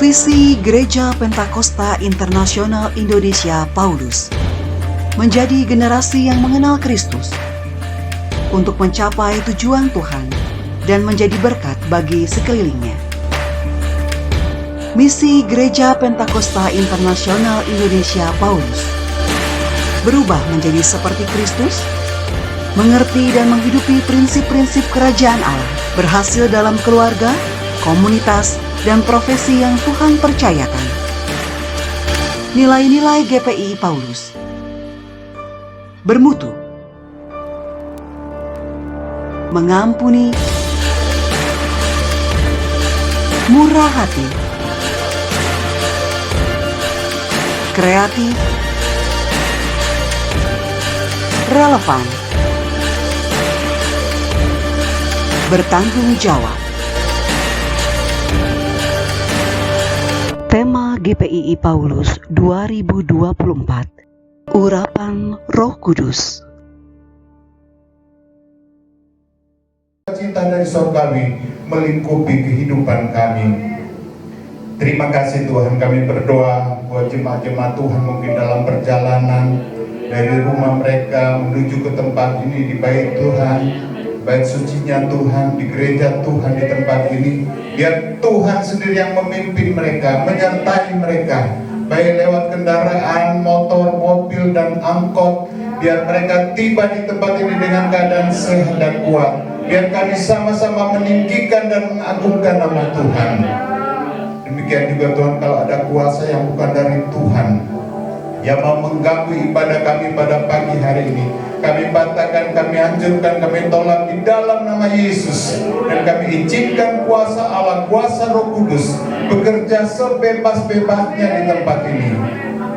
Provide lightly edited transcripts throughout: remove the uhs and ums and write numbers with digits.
Visi Gereja Pentakosta Internasional Indonesia Paulus menjadi generasi yang mengenal Kristus untuk mencapai tujuan Tuhan dan menjadi berkat bagi sekelilingnya. Misi Gereja Pentakosta Internasional Indonesia Paulus berubah menjadi seperti Kristus, mengerti dan menghidupi prinsip-prinsip kerajaan Allah, berhasil dalam keluarga, komunitas, dan profesi yang Tuhan percayakan. Nilai-nilai GPI Paulus: bermutu, mengampuni, murah hati, kreatif, relevan, bertanggung jawab. Tema GPI Paulus 2024, Urapan Roh Kudus. Cinta dari surgawi melingkupi kehidupan kami. Terima kasih Tuhan, kami berdoa buat jemaat-jemaat Tuhan mungkin dalam perjalanan dari rumah mereka menuju ke tempat ini, di bait Tuhan, bait sucinya Tuhan, di gereja Tuhan, di tempat ini. Biar Tuhan sendiri yang memimpin mereka, menyertai mereka, baik lewat kendaraan, motor, mobil, dan angkot. Biar mereka tiba di tempat ini dengan keadaan sehat dan kuat. Biar kami sama-sama meninggikan dan mengagungkan nama Tuhan. Demikian juga Tuhan, kalau ada kuasa yang bukan dari Tuhan yang mau mengganggu ibadah kami pada pagi hari ini, kami batalkan, kami hancurkan, kami tolak di dalam nama Yesus. Dan kami izinkan kuasa Allah, kuasa Roh Kudus bekerja sebebas-bebasnya di tempat ini.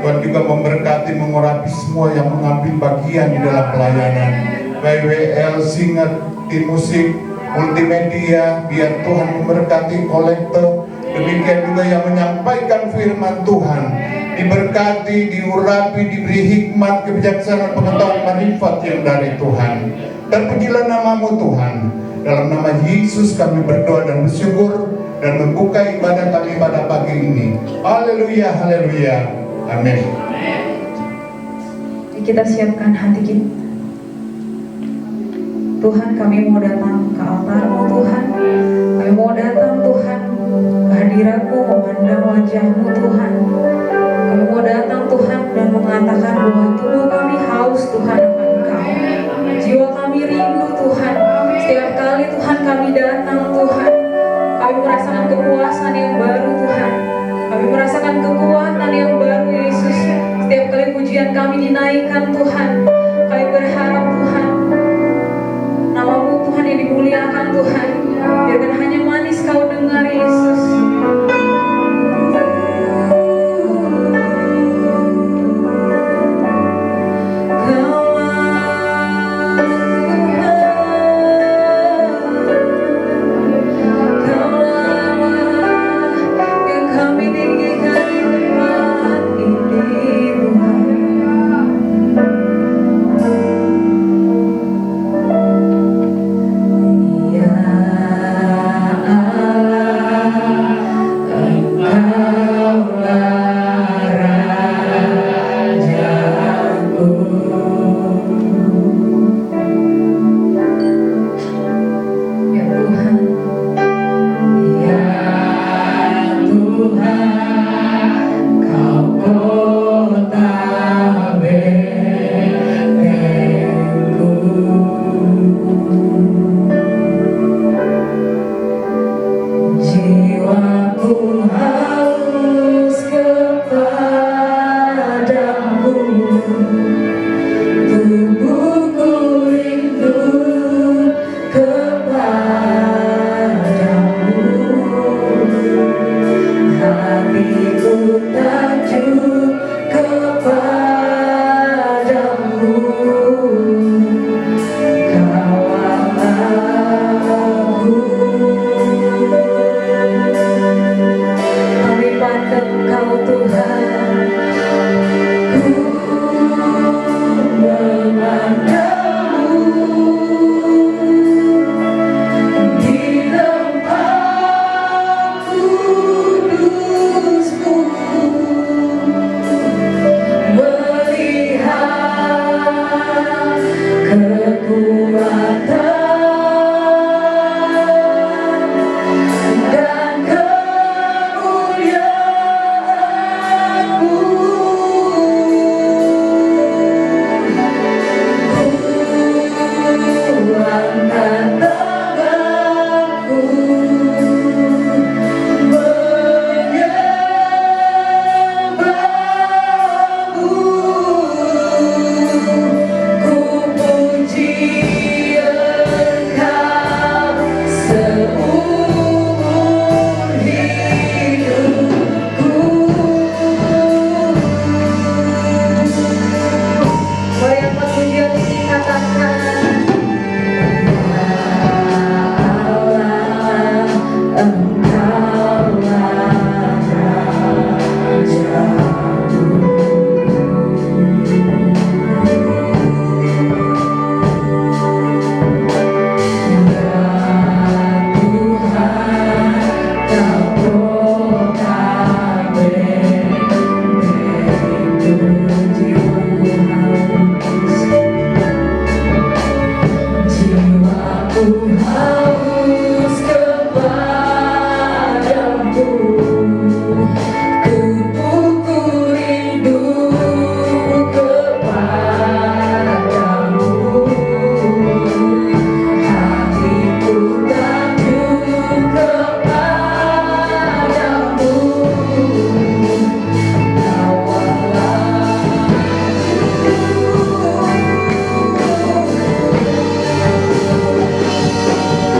Tuhan juga memberkati, mengurapi semua yang mengambil bagian di dalam pelayanan, WWL, singer, tim musik, multimedia. Biar Tuhan memberkati kolektor. Demikian juga yang menyampaikan firman Tuhan, diberkati, diurapi, diberi hikmat, kebijaksanaan, pengetahuan, marifat yang dari Tuhan. Terpujilah namamu Tuhan. Dalam nama Yesus kami berdoa dan bersyukur dan membuka ibadah kami pada pagi ini. Haleluya, haleluya, amin. Kita siapkan hati kita. Tuhan, kami mau datang ke altar-Mu Tuhan. Kami mau datang Tuhan ke hadirat-Mu, memandang wajah-Mu Tuhan. Kami mau datang Tuhan dan mengatakan bahwa tubuh kami haus Tuhan akan Engkau. Jiwa kami rindu Tuhan. Setiap kali Tuhan kami datang Tuhan, kami merasakan kepuasan yang baru Tuhan. Kami merasakan kekuatan yang baru Yesus. Setiap kali pujian kami dinaikkan Tuhan, kami berharap Tuhan, nama-Mu Tuhan yang dimuliakan Tuhan. Biarkan hanya manis Kau dengar Yesus. haus kepadamu, tubuhku rindu kepadamu, hatiku takjub kepadamu. Kau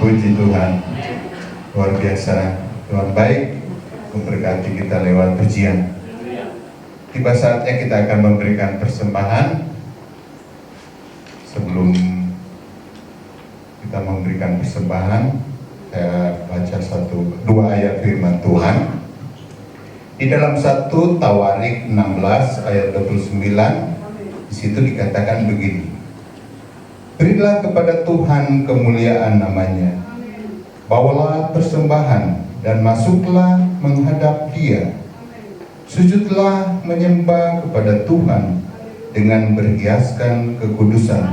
Puji Tuhan, luar biasa. Tuhan baik memberkati kita lewat pujian. Tiba saatnya kita akan memberikan persembahan. Sebelum kita memberikan persembahan, saya baca dua ayat firman Tuhan. Di dalam 1 Tawarik 16 ayat 29, di situ dikatakan begini. Berilah kepada Tuhan kemuliaan namanya. Bawalah persembahan dan masuklah menghadap Dia. Sujudlah menyembah kepada Tuhan dengan berhiaskan kekudusan.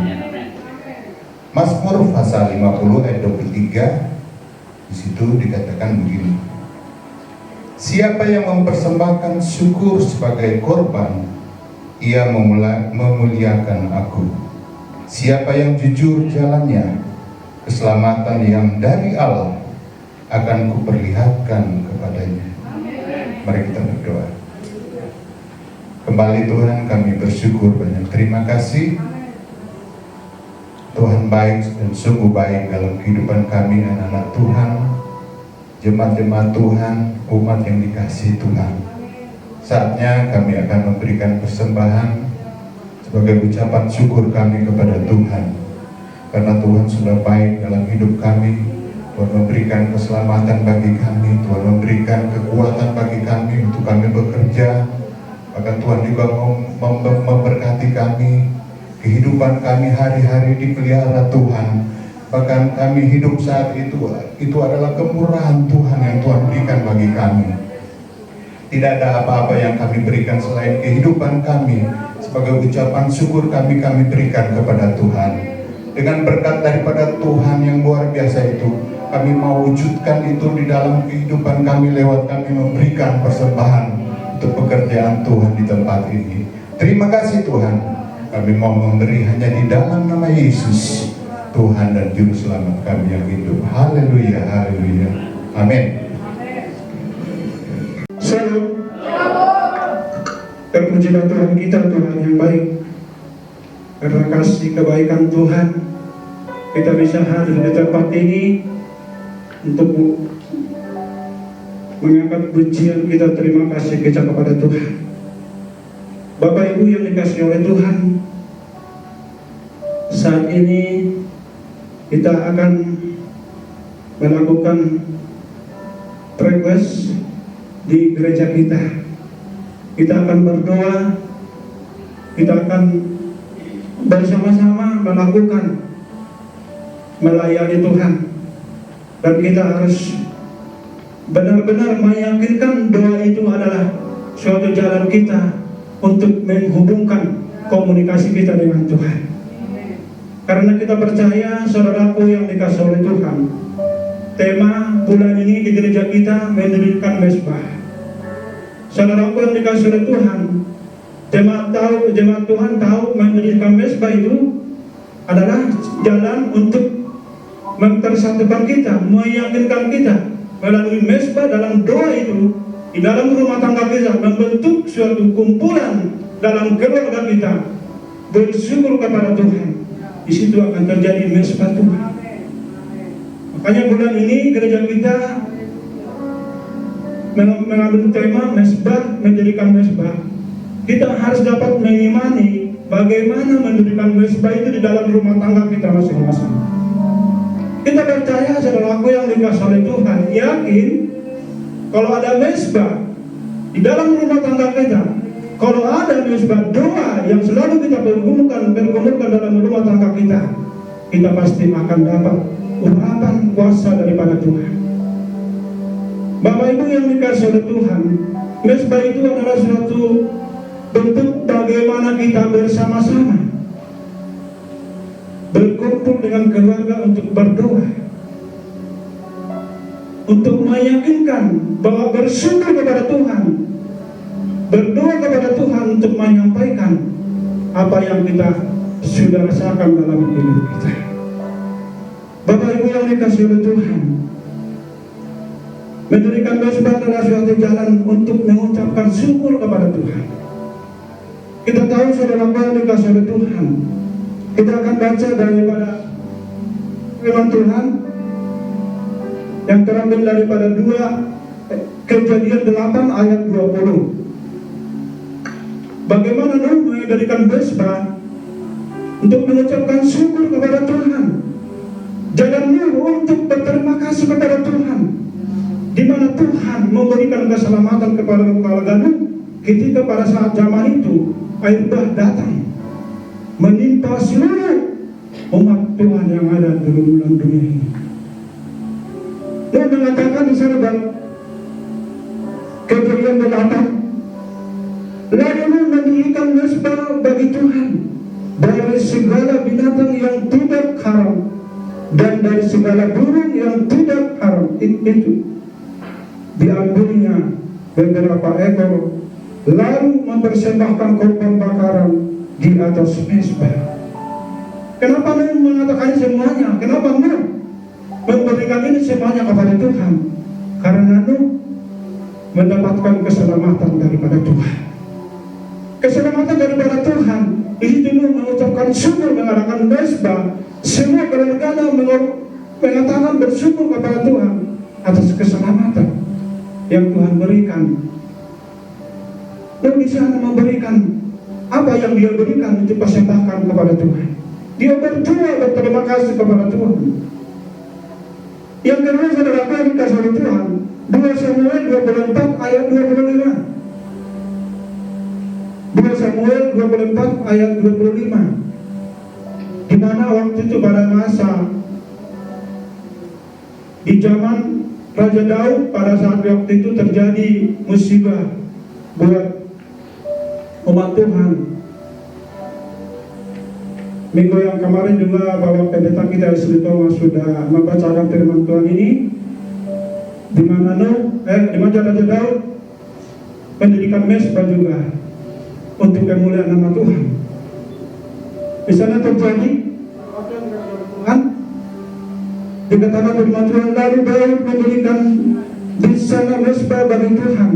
Mazmur pasal 50 ayat 23, di situ dikatakan begini. Siapa yang mempersembahkan syukur sebagai korban, ia memuliakan aku. Siapa yang jujur jalannya, keselamatan yang dari Allah akan kuperlihatkan kepadanya. Mari kita berdoa. Kembali Tuhan, kami bersyukur banyak terima kasih. Tuhan baik dan sungguh baik dalam kehidupan kami anak-anak Tuhan, jemaat-jemaat Tuhan, umat yang dikasihi Tuhan. Saatnya kami akan memberikan persembahan sebagai ucapan syukur kami kepada Tuhan, karena Tuhan sudah baik dalam hidup kami. Tuhan memberikan keselamatan bagi kami, Tuhan memberikan kekuatan bagi kami untuk kami bekerja. Bahkan Tuhan juga memberkati kami, kehidupan kami hari-hari dipelihara Tuhan. Bahkan kami hidup saat itu adalah kemurahan Tuhan yang Tuhan berikan bagi kami. Tidak ada apa-apa yang kami berikan selain kehidupan kami. Sebagai ucapan syukur kami berikan kepada Tuhan. Dengan berkat daripada Tuhan yang luar biasa itu, kami mau wujudkan itu di dalam kehidupan kami lewat kami memberikan persembahan untuk pekerjaan Tuhan di tempat ini. Terima kasih Tuhan. Kami mau memberi hanya di dalam nama Yesus, Tuhan dan Juru Selamat kami yang hidup. Haleluya, haleluya. Amin. Salam. Terpujilah Tuhan kita, Tuhan yang baik. Karena kasih kebaikan Tuhan, kita bisa hadir di tempat ini untuk mengangkat pujian kita. Terima kasih kita kepada Tuhan. Bapak Ibu yang dikasihi oleh Tuhan, saat ini kita akan melakukan request di gereja kita. Kita akan berdoa, kita akan bersama-sama melakukan melayani Tuhan, dan kita harus benar-benar meyakinkan doa itu adalah suatu jalan kita untuk menghubungkan komunikasi kita dengan Tuhan. Karena kita percaya, saudaraku yang dikasihi oleh Tuhan, tema bulan ini di gereja kita mendirikan mesbah. Saudaraku yang dikasihi oleh Tuhan, jemaat Tuhan tahu mendirikan mesbah itu adalah jalan untuk mempersatukan kita, meyakinkan kita melalui mesbah dalam doa itu di dalam rumah tangga kita, membentuk suatu kumpulan dalam keluarga kita, bersyukur kepada Tuhan. Di situ akan terjadi mesbah Tuhan. Makanya bulan ini gereja kita mengambil tema mesbah, mendirikan mesbah. Kita harus dapat mengimani bagaimana mendirikan mesbah itu di dalam rumah tangga kita masing-masing. Kita percaya, saudaraku yang dikasihi oleh Tuhan, yakin kalau ada mesbah di dalam rumah tangga kita, kalau ada mesbah doa yang selalu kita pergumulkan dalam rumah tangga kita pasti akan dapat urapan kuasa daripada Tuhan. Bapak Ibu yang dikasihi oleh Tuhan, mesbah itu adalah suatu bentuk bagaimana kita bersama-sama berkumpul dengan keluarga untuk berdoa, untuk meyakinkan bahwa bersyukur kepada Tuhan, berdoa kepada Tuhan untuk menyampaikan apa yang kita sudah rasakan dalam hidup kita. Bapak Ibu yang dikasihi oleh Tuhan, mendirikan mesbah adalah suatu jalan untuk mengucapkan syukur kepada Tuhan. Kita tahu, saudara yang dikasihi oleh Tuhan, kita akan baca daripada firman Tuhan yang terambil daripada 2 Kejadian 8 ayat 20. Bagaimana Nuh mendirikan mesbah untuk mengucapkan syukur kepada Tuhan. Jalan Nuh untuk berterima kasih kepada Tuhan, di mana Tuhan memberikan keselamatan kepada keluarga Nuh ketika pada saat zaman itu air bah datang menimpa seluruh umat Tuhan yang ada di dalam dunia ini. Nuh mengatakan di sana dalam Kejadian 8, lalu Nuh mendirikan mesbah bagi Tuhan dari segala binatang yang tidak haram dan dari segala burung yang tidak haram. Itu diambilnya beberapa ekor, lalu mempersembahkan korban bakaran di atas mesbah. Kenapa Nuh mengatakan semuanya? Kenapa Nuh memberikan ini semuanya kepada Tuhan? Karena Nuh mendapatkan keselamatan daripada Tuhan. Keselamatan daripada Tuhan. Di situ Nuh mengucapkan syukur, mengadakan mesbah. Semua keluarganya mengatakan bersyukur kepada Tuhan atas keselamatan yang Tuhan berikan. Nuh di sana memberikan apa yang dia berikan, untuk persembahkan kepada Tuhan. Dia berdoa berterima kasih kepada Tuhan. Yang kedua, saudara kami dikasih oleh Tuhan, 2 Samuel 24 ayat 25. 2 Samuel 24 ayat 25, di mana waktu itu pada masa di zaman Raja Daud, pada saat waktu itu terjadi musibah buat umat Tuhan. Minggu yang kemarin juga Bapak Pendeta kita Sri Thomas sudah membacakan firman Tuhan ini, di mana di mana Raja Daud mendirikan mesbah juga untuk kemuliaan nama Tuhan. Di sana terjadi Tuhan, dikatakan firman Tuhan, lalu Daud mendirikan di sana mesbah bagi Tuhan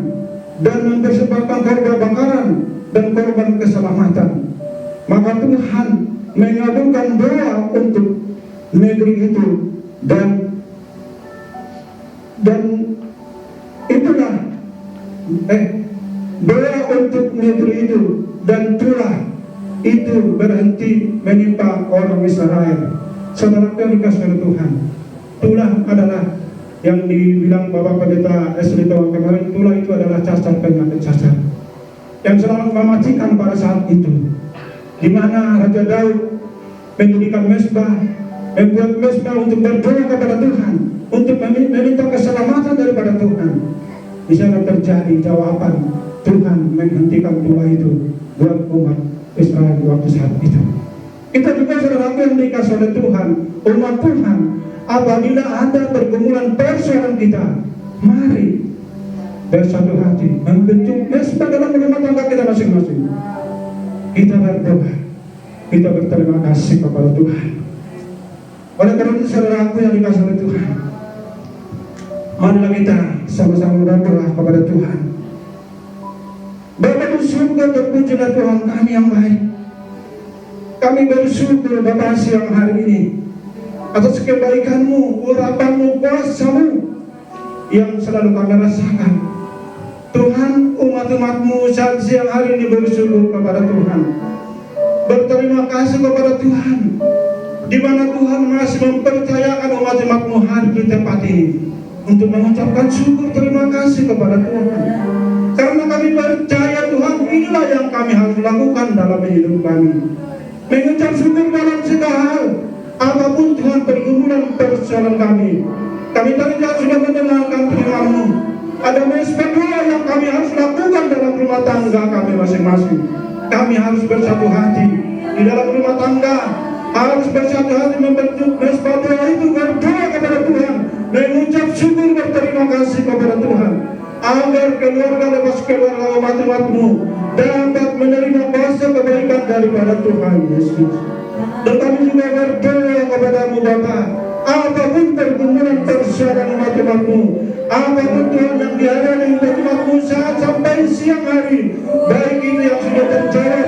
dan mempersembahkan korban bakaran dan korban keselamatan. Maka Tuhan mengabulkan doa untuk negeri itu, dan itulah doa untuk negeri itu, dan itulah itu berhenti menimpa orang Israel. Saudara yang dikasih oleh Tuhan, itulah adalah yang dibilang Bapak Pendeta Sri Thomas kemarin, itulah itu adalah cacar penyakit cacar yang selalu mematikan pada saat itu, di mana Raja Daud mendirikan mesbah, membuat mesbah untuk berdoa kepada Tuhan, untuk meminta keselamatan daripada Tuhan. Di sana terjadi jawaban, Tuhan menghentikan doa itu buat umat Israel waktu saat itu. Kita juga saudara yang dikasih oleh Tuhan, umat Tuhan, apabila ada pergumulan persoalan kita, mari bersatu hati membentuk mesbah dalam rumah tangga kita masing-masing. Kita berdoa, kita berterima kasih kepada Tuhan. Oleh karena itu saudaraku yang dikasih oleh Tuhan, marilah kita sama-sama berdoa kepada Tuhan. Bapa di surga, terpujilah Tuhan kami yang baik. Kami bersyukur Bapa siang hari ini atas kebaikan-Mu, urapan-Mu, kuasa-Mu yang selalu kami rasakan. Tuhan, umat-umat-Mu saat siang hari ini bersyukur kepada Tuhan, berterima kasih kepada Tuhan, di mana Tuhan masih mempercayakan umat-umat-Mu hari di tempat ini untuk mengucapkan syukur terima kasih kepada Tuhan. Karena kami percaya Tuhan, inilah yang kami harus lakukan dalam hidup kami, mengucap syukur dalam segala hal. Apapun Tuhan pergumulan persoalan kami tadi sudah mendengarkan firman-Mu. Ada mesbah doa yang kami harus lakukan dalam rumah tangga kami masing-masing. Kami harus bersatu hati di dalam rumah tangga, harus bersatu hati membentuk mesbah doa itu, berdoa kepada Tuhan, mengucap syukur berterima kasih kepada Tuhan, agar keluarga lepas keluarga umat-umat-Mu dapat menerima kuasa kebaikan daripada Tuhan Yesus. Dan kami juga berdoa kepada-Mu Bapa, apapun pergumulan persoalan umat-umat-Mu, apapun Tuhan yang dihadapi umat-umat-Mu saat sampai siang hari, baik itu yang sudah terjawab,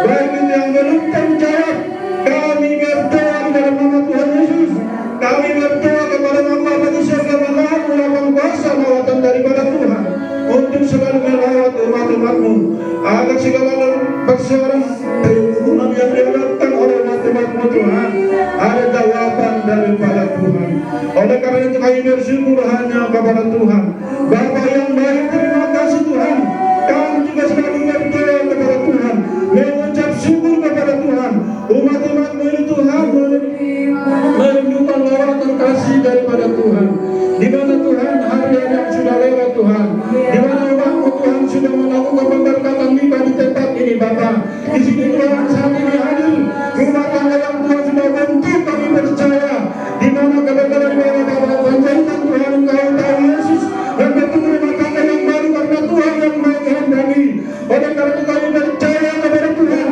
baik itu yang belum terjawab, kami berdoa dalam nama Tuhan Yesus. Kami berdoa kepada Bapa di surga, jawabmu Tuhan, ada jawaban daripada Tuhan. Oleh karena itu kami bersyukur hanya kepada Tuhan. Bapa yang baik, terima kasih Tuhan. Kami juga selalu berdoa kepada Tuhan, mengucap syukur kepada Tuhan. Umat-umat-Mu ini Tuhan merindukan lawatan kasih daripada Tuhan. Di mana Tuhan hari yang sudah lewat Tuhan, di mana umat-Mu Tuhan sudah melakukan pemberkatan limpah di tempat ini Bapa. Di sini Tuhan saat ini hadir rumah tangga yang Tuhan sudah bentuk, kami percaya di mana kebenaran Bapa panjangkan Tuhan Engkau tahu Yesus dan bentuk rumah tangga yang baru karena Tuhan yang menghendaki. Oleh karena itu kami percaya kepada Tuhan,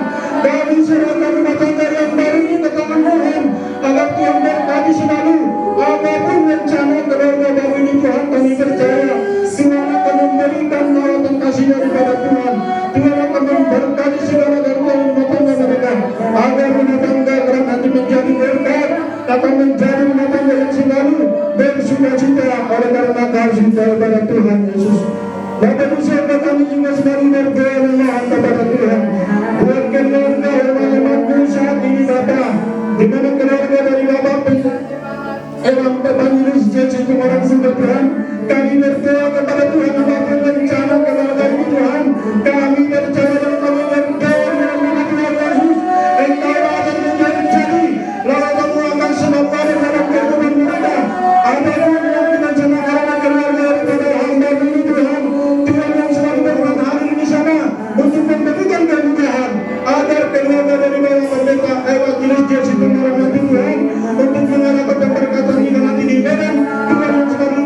kami serahkan rumah tangga yang baru ini ke tangan Tuhan, agar Tuhan berkati selalu apapun rencana keluarga baru ini Tuhan. Kami percaya Tuhan akan memberikan lawatan kasih daripada Tuhan. Tuhan akan memberkati segala gangguan rumah tangga mereka, agar rumah tangga kelak nanti menjadi berkat, akan menjadi rumah tangga yang selalu bersukacita oleh karena kasih daripada Tuhan Yesus. Bapak Ibu kami juga selalu berdoa memohon kepada Tuhan buat keluarga umat-Mu saat ini Bapa, di mana keluarga dari Bapak Evangelis Jesse Kumarang Sunda Tuhan, kami berdoa kepada Tuhan apapun rencana keluarga ini Tuhan, kami percaya dan kami berdoa dalam nama Tuhan Yesus, Engkau akan menjadi lawatan-Mu akan selalu dalam kehidupan mereka. Apapun yang direncanakan keluarga daripada hamba ini Tuhan, Tuhan yang selalu berkenan hadir di sana untuk memberikan kemudahan agar keluarga dari Bapak Pendeta Evangelis Jesse Kumarang Tuhan untuk mengalami pemberkatan hingga nanti di Medan. Tuhan yang selalu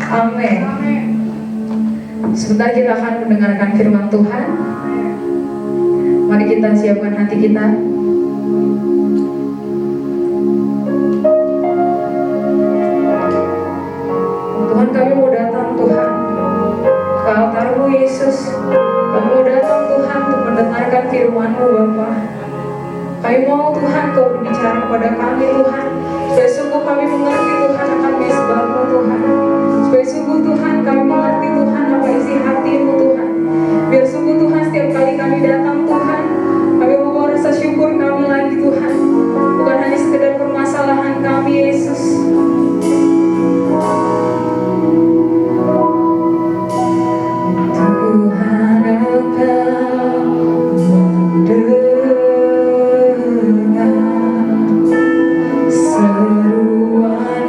Amin. Sebentar kita akan mendengarkan firman Tuhan. Mari kita siapkan hati kita. Tuhan, kami mau datang Tuhan ke altar-Mu Yesus. Kami mau datang Tuhan untuk mendengarkan firman-Mu Bapa. Kami mau Tuhan Kau berbicara kepada kami Tuhan, supaya sungguh kami mengerti Tuhan akan mezbah-Mu Tuhan. Supaya sungguh Tuhan kami mengerti Tuhan apa isi hati-Mu Tuhan. Biar sungguh Tuhan setiap kali kami datang Tuhan, kami membawa rasa syukur kami lagi Tuhan. Bukan hanya sekedar permasalahan kami Yesus. Tuhan Engkau mendengar seruan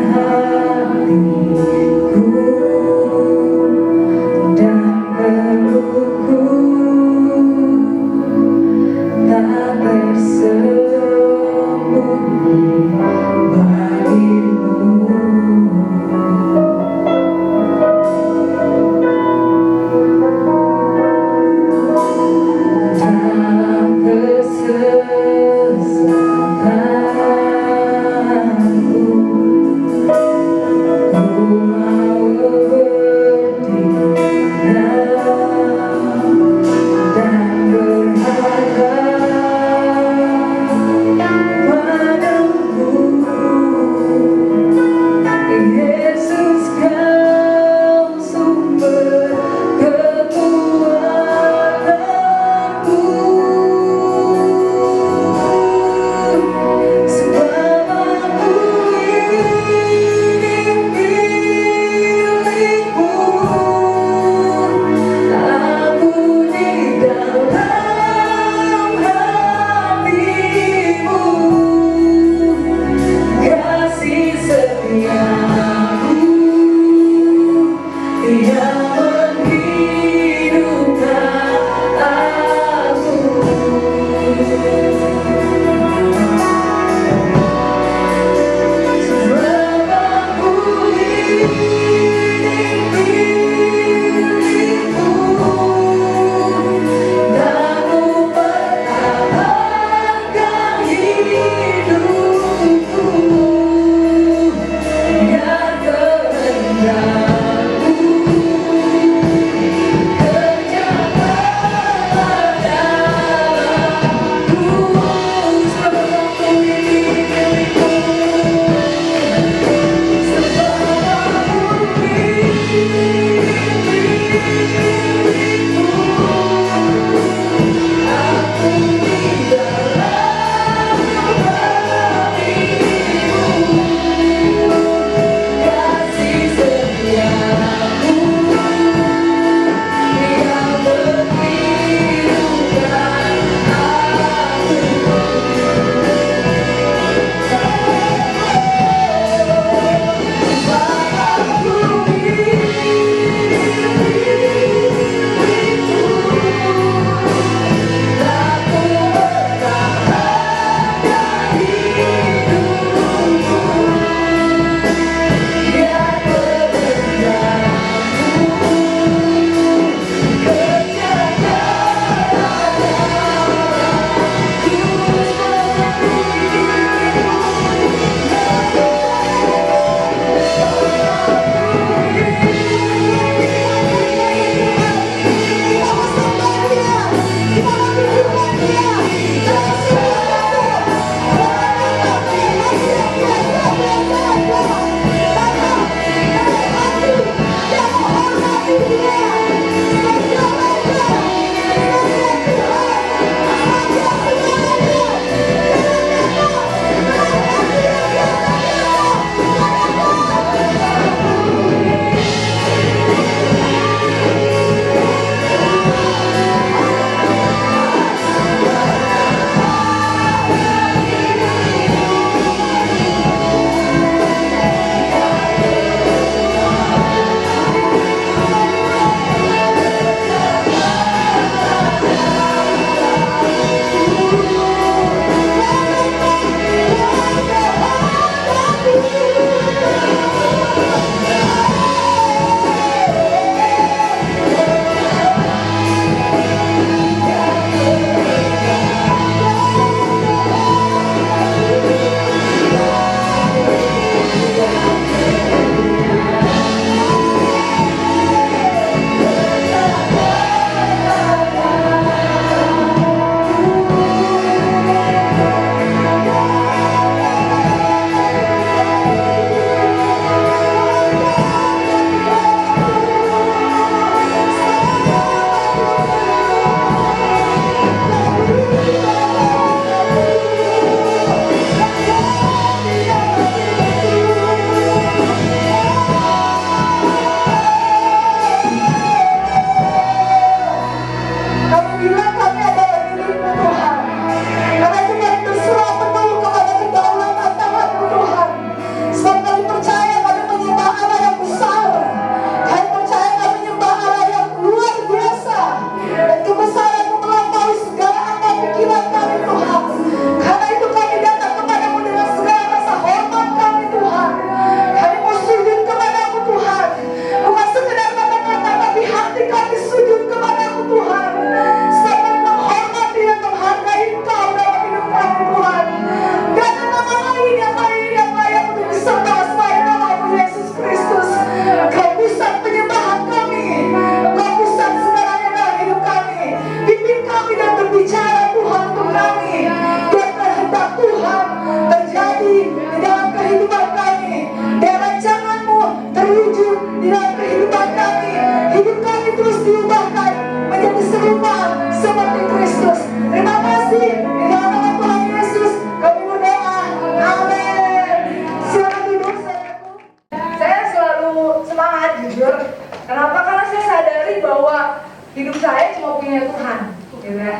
kasihnya Tuhan, gitu ya.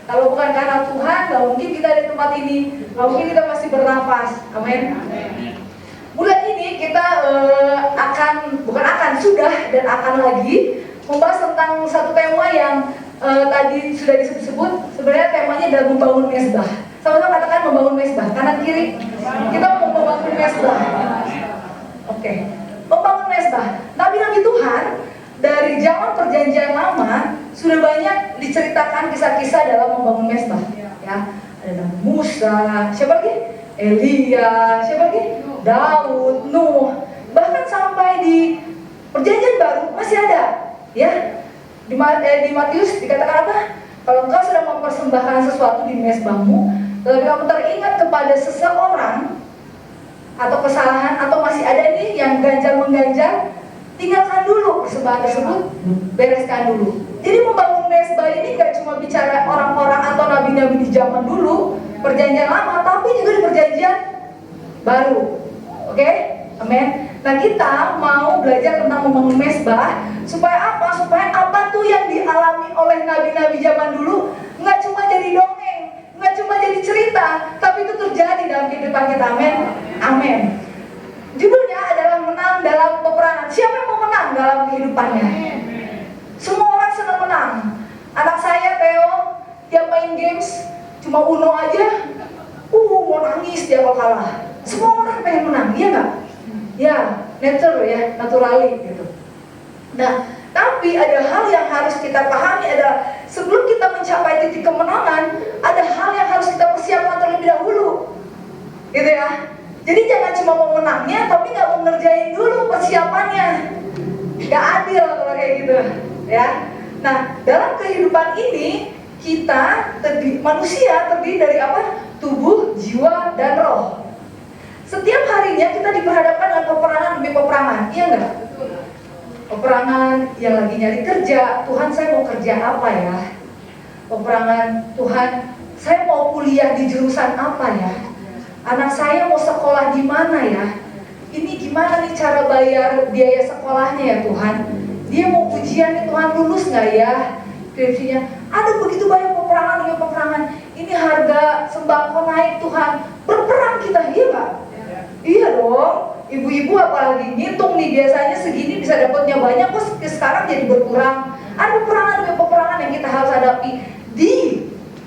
Kalau bukan karena Tuhan, nggak mungkin kita di tempat ini, nggak mungkin kita masih bernafas. Amin. Bulan ini kita sudah dan akan lagi membahas tentang satu tema yang tadi sudah disebut. Sebenarnya temanya adalah membangun mesbah. Sama-sama katakan membangun mesbah. Kanan kiri, kita mau membangun mesbah. Oke, membangun mesbah. Nabi-nabi Tuhan dari zaman perjanjian lama sudah banyak diceritakan kisah-kisah dalam membangun mesbah. Ya, ada Musa, siapa lagi? Elia, siapa lagi? Daud, Nuh. Bahkan sampai di perjanjian baru masih ada. Ya, di Matius dikatakan apa? Kalau engkau sedang mempersembahkan sesuatu di mesbahmu, tetapi kamu teringat kepada seseorang atau kesalahan atau masih ada nih yang ganjal-mengganjal, tinggalkan dulu persembahan tersebut, bereskan dulu. Jadi membangun mesbah ini gak cuma bicara orang-orang atau nabi-nabi di zaman dulu, perjanjian lama, tapi juga di perjanjian baru. Oke? Amin. Nah, kita mau belajar tentang membangun mesbah supaya apa? Supaya apa tuh yang dialami oleh nabi-nabi zaman dulu nggak cuma jadi dongeng, nggak cuma jadi cerita, tapi itu terjadi dalam kehidupan kita. Amin. Amin. Judulnya adalah menang dalam peperangan. Siapa yang mau menang dalam kehidupannya? Semua orang senang menang. Anak saya Theo, tiap main games cuma Uno aja, mau nangis dia kalau kalah. Semua orang pengen menang, iya nggak? Ya, naturally gitu. Nah, tapi ada hal yang harus kita pahami adalah sebelum kita mencapai titik kemenangan, ada hal yang harus kita persiapkan terlebih dahulu, gitu ya. Jadi jangan cuma mau menangnya, tapi nggak mau ngerjain dulu persiapannya. Nggak adil kalau kayak gitu, ya. Nah, dalam kehidupan ini kita manusia terdiri dari apa? Tubuh, jiwa, dan roh. Setiap harinya kita diperhadapkan dengan peperangan demi peperangan, iya nggak? Peperangan yang lagi nyari kerja, Tuhan saya mau kerja apa ya? Peperangan, Tuhan saya mau kuliah di jurusan apa ya? Anak saya mau sekolah di mana ya? Ini gimana nih cara bayar biaya sekolahnya ya Tuhan? Dia mau ujian nih Tuhan, lulus nggak ya? Skripsinya, ada begitu banyak peperangan demi peperangan. Ini harga sembako naik Tuhan, berperang kita, iya nggak? Iya dong, ibu-ibu apalagi ngitung nih biasanya segini bisa dapatnya banyak, kok sekarang jadi berkurang. Ada peperangan demi peperangan yang kita harus hadapi di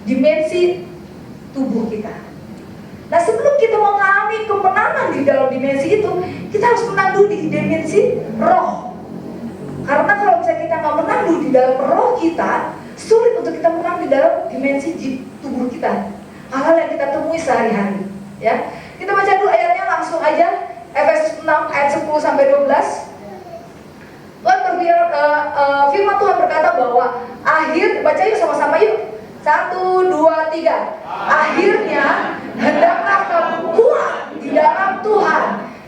dimensi tubuh kita. Nah, sebelum kita mengalami kemenangan di dalam dimensi itu, kita harus menang dulu di dimensi roh. Karena kalau misalnya kita nggak menang dulu di dalam roh kita, sulit untuk kita menang di dalam dimensi tubuh kita. Hal-hal yang kita temui sehari-hari, ya. Kita baca dulu ayatnya langsung aja, Efesus 6 ayat 10 sampai 12. Tuhan firman Tuhan berkata bahwa baca yuk sama-sama yuk. 1, 2, 3. Akhirnya hendaklah kamu kuat di dalam Tuhan,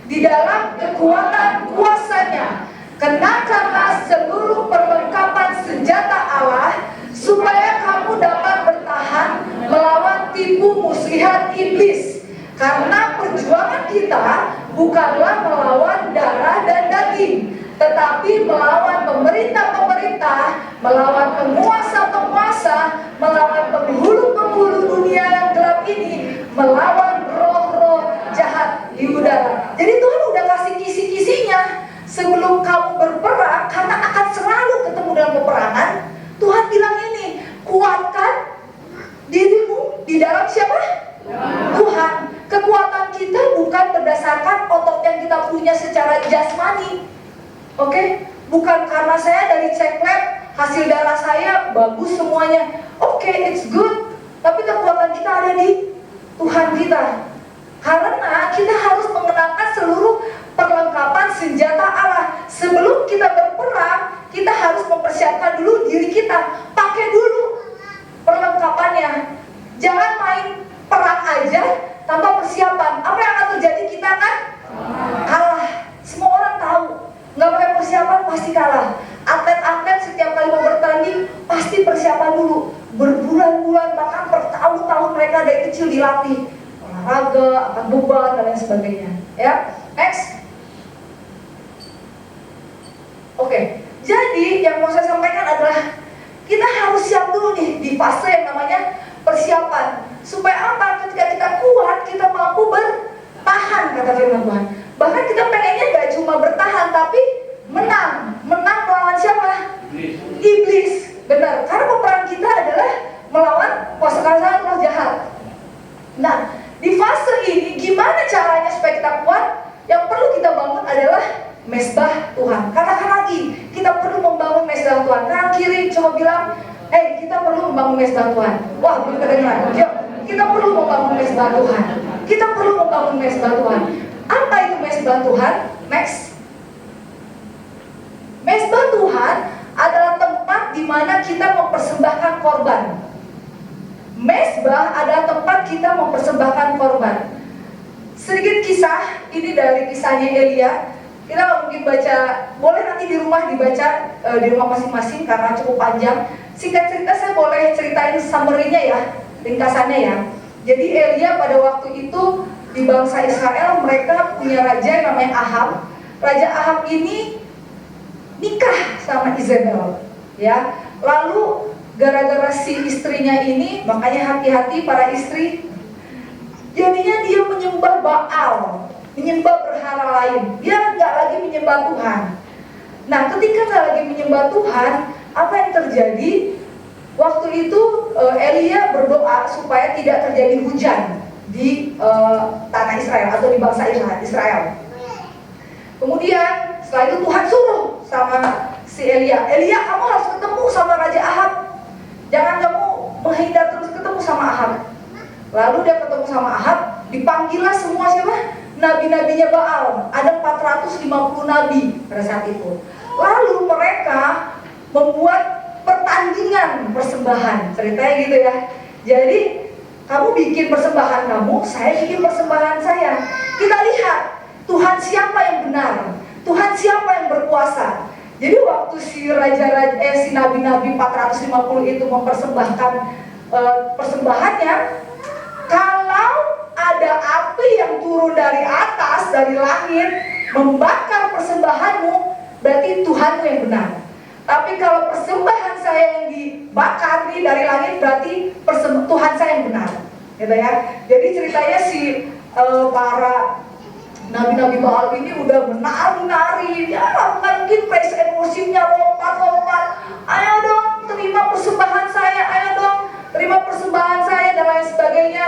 di dalam kekuatan kuasanya. Kenakanlah seluruh perlengkapan senjata Allah, supaya kamu dapat bertahan melawan tipu muslihat iblis. Karena perjuangan kita bukanlah melawan darah dan daging, tetapi melawan pemerintah-pemerintah, melawan penguasa-penguasa, melawan penghulu-penghulu dunia yang gelap ini, melawan roh-roh jahat di udara. Jadi Tuhan udah kasih kisi-kisinya. Sebelum kamu berperang, karena akan selalu ketemu dengan peperangan, Tuhan bilang ini, kuatkan dirimu di dalam siapa? Tuhan. Kekuatan kita bukan berdasarkan otot yang kita punya secara jasmani. Oke? Bukan karena saya dari cek lab, hasil darah saya bagus semuanya. Oke, it's good. Tapi kekuatan kita ada di Tuhan kita. Karena kita harus mengenakan seluruh perlengkapan senjata Allah. Sebelum kita berperang, kita harus mempersiapkan dulu diri kita. Pakai dulu perlengkapannya. Jangan main perang aja tanpa persiapan. Apa yang akan terjadi? Kita akan kalah. Semua orang tahu, nggak pakai persiapan pasti kalah. Atlet-atlet setiap kali mau bertanding pasti persiapan dulu. Berbulan-bulan, bahkan bertahun-tahun mereka dari kecil dilatih. Olahraga, angkat beban, dan lain sebagainya. Ya, next. Oke, jadi yang mau saya sampaikan adalah kita harus siap dulu nih di fase yang namanya persiapan. Supaya apa? Ketika kita kuat, kita mampu bertahan, kata firman Tuhan. Bahkan kita pengennya gak cuma bertahan, tapi menang. Menang melawan siapa? Iblis. Benar, karena peperangan kita adalah melawan kuasa kerajaan roh jahat. Nah, di fase ini gimana caranya supaya kita kuat? Yang perlu kita bangun adalah mesbah Tuhan. Katakan lagi, kita perlu membangun mesbah Tuhan. Kanan kiri coba bilang, kita perlu membangun mesbah Tuhan. Wah, belum kedengaran. Yuk, kita perlu membangun mesbah Tuhan. Kita perlu membangun mesbah Tuhan. Apa itu mesbah Tuhan? Next. Mesbah Tuhan adalah tempat di mana kita mempersembahkan korban. Mesbah adalah tempat kita mempersembahkan korban. Sedikit kisah, ini dari kisahnya Elia. Kita nggak mungkin baca, boleh nanti di rumah dibaca di rumah masing-masing karena cukup panjang. Singkat cerita saya boleh ceritain summary-nya ya, ringkasannya ya. Jadi Elia pada waktu itu di bangsa Israel mereka punya raja yang namanya Ahab. Raja Ahab ini nikah sama Izebel, ya. Lalu gara-gara si istrinya ini, makanya hati-hati para istri. Jadinya dia menyembah Baal, menyembah berhala lain. Dia nggak lagi menyembah Tuhan. Nah, ketika nggak lagi menyembah Tuhan, apa yang terjadi? Waktu itu Elia berdoa supaya tidak terjadi hujan di tanah Israel atau di bangsa Israel. Kemudian setelah itu Tuhan suruh sama si Elia, kamu harus ketemu sama Raja Ahab. Jangan kamu menghindar terus, ketemu sama Ahab. Lalu dia ketemu sama Ahab, dipanggillah semua siapa? Nabi-nabinya Baal. Ada 450 nabi pada saat itu. Lalu mereka membuat pertandingan persembahan. Ceritanya gitu ya. Jadi kamu bikin persembahan kamu, saya bikin persembahan saya. Kita lihat Tuhan siapa yang benar, Tuhan siapa yang berkuasa. Jadi waktu si si nabi-nabi 450 itu mempersembahkan persembahannya, kalau ada api yang turun dari atas, dari langit, membakar persembahanmu, berarti Tuhanmu yang benar. Tapi kalau persembahan saya yang dibakar nih dari langit, berarti Tuhan saya yang benar, gitu ya. Jadi ceritanya si para nabi-nabi Baal ini udah menari-nari, ya mungkin praise and worship-nya lompat-lompat. Ayo dong terima persembahan saya, ayo dong terima persembahan saya dan lain sebagainya.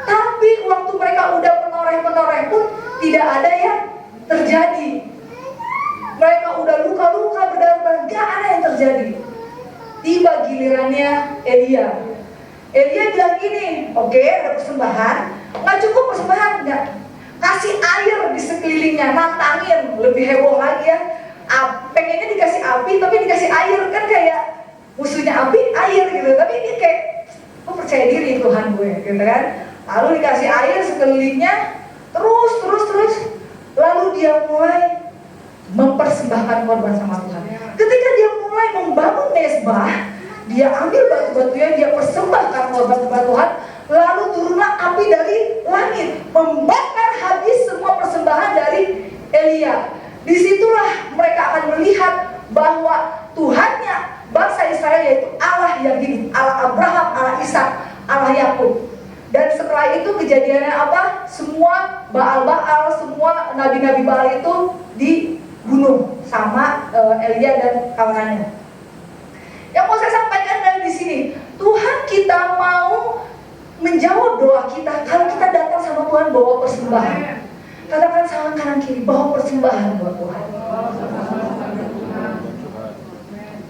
Tapi waktu mereka udah menoreh-menoreh pun tidak ada yang terjadi. Mereka udah luka-luka, berdarah-darah, gak ada yang terjadi. Tiba gilirannya Elia. Elia bilang gini, oke, ada persembahan, nggak cukup persembahan, nggak. Kasih air di sekelilingnya, nantangin, lebih heboh lagi ya. Pengennya dikasih api, tapi dikasih air, kan kayak musuhnya api, air gitu. Tapi ini kayak, gue percaya diri Tuhan gue, gitu kan. Lalu dikasih air sekelilingnya, terus. Lalu dia mulai mempersembahkan korban sama Tuhan. Ketika dia mulai membangun mesbah, dia ambil batu-batunya, dia persembahkan korban kepada Tuhan. Lalu turunlah api dari langit, membakar habis semua persembahan dari Elia. Disitulah mereka akan melihat bahwa Tuhannya bangsa Israel yaitu Allah yang hidup, Allah Abraham, Allah Ishak, Allah Yakub. Dan setelah itu kejadiannya apa? Semua Baal-Baal, semua nabi-nabi Baal itu dibunuh sama Elia dan kawanannya. Yang mau saya sampaikan dari di sini, Tuhan kita mau menjawab doa kita kalau kita datang sama Tuhan bawa persembahan. Katakan sama kanan kiri, bawa persembahan buat Tuhan.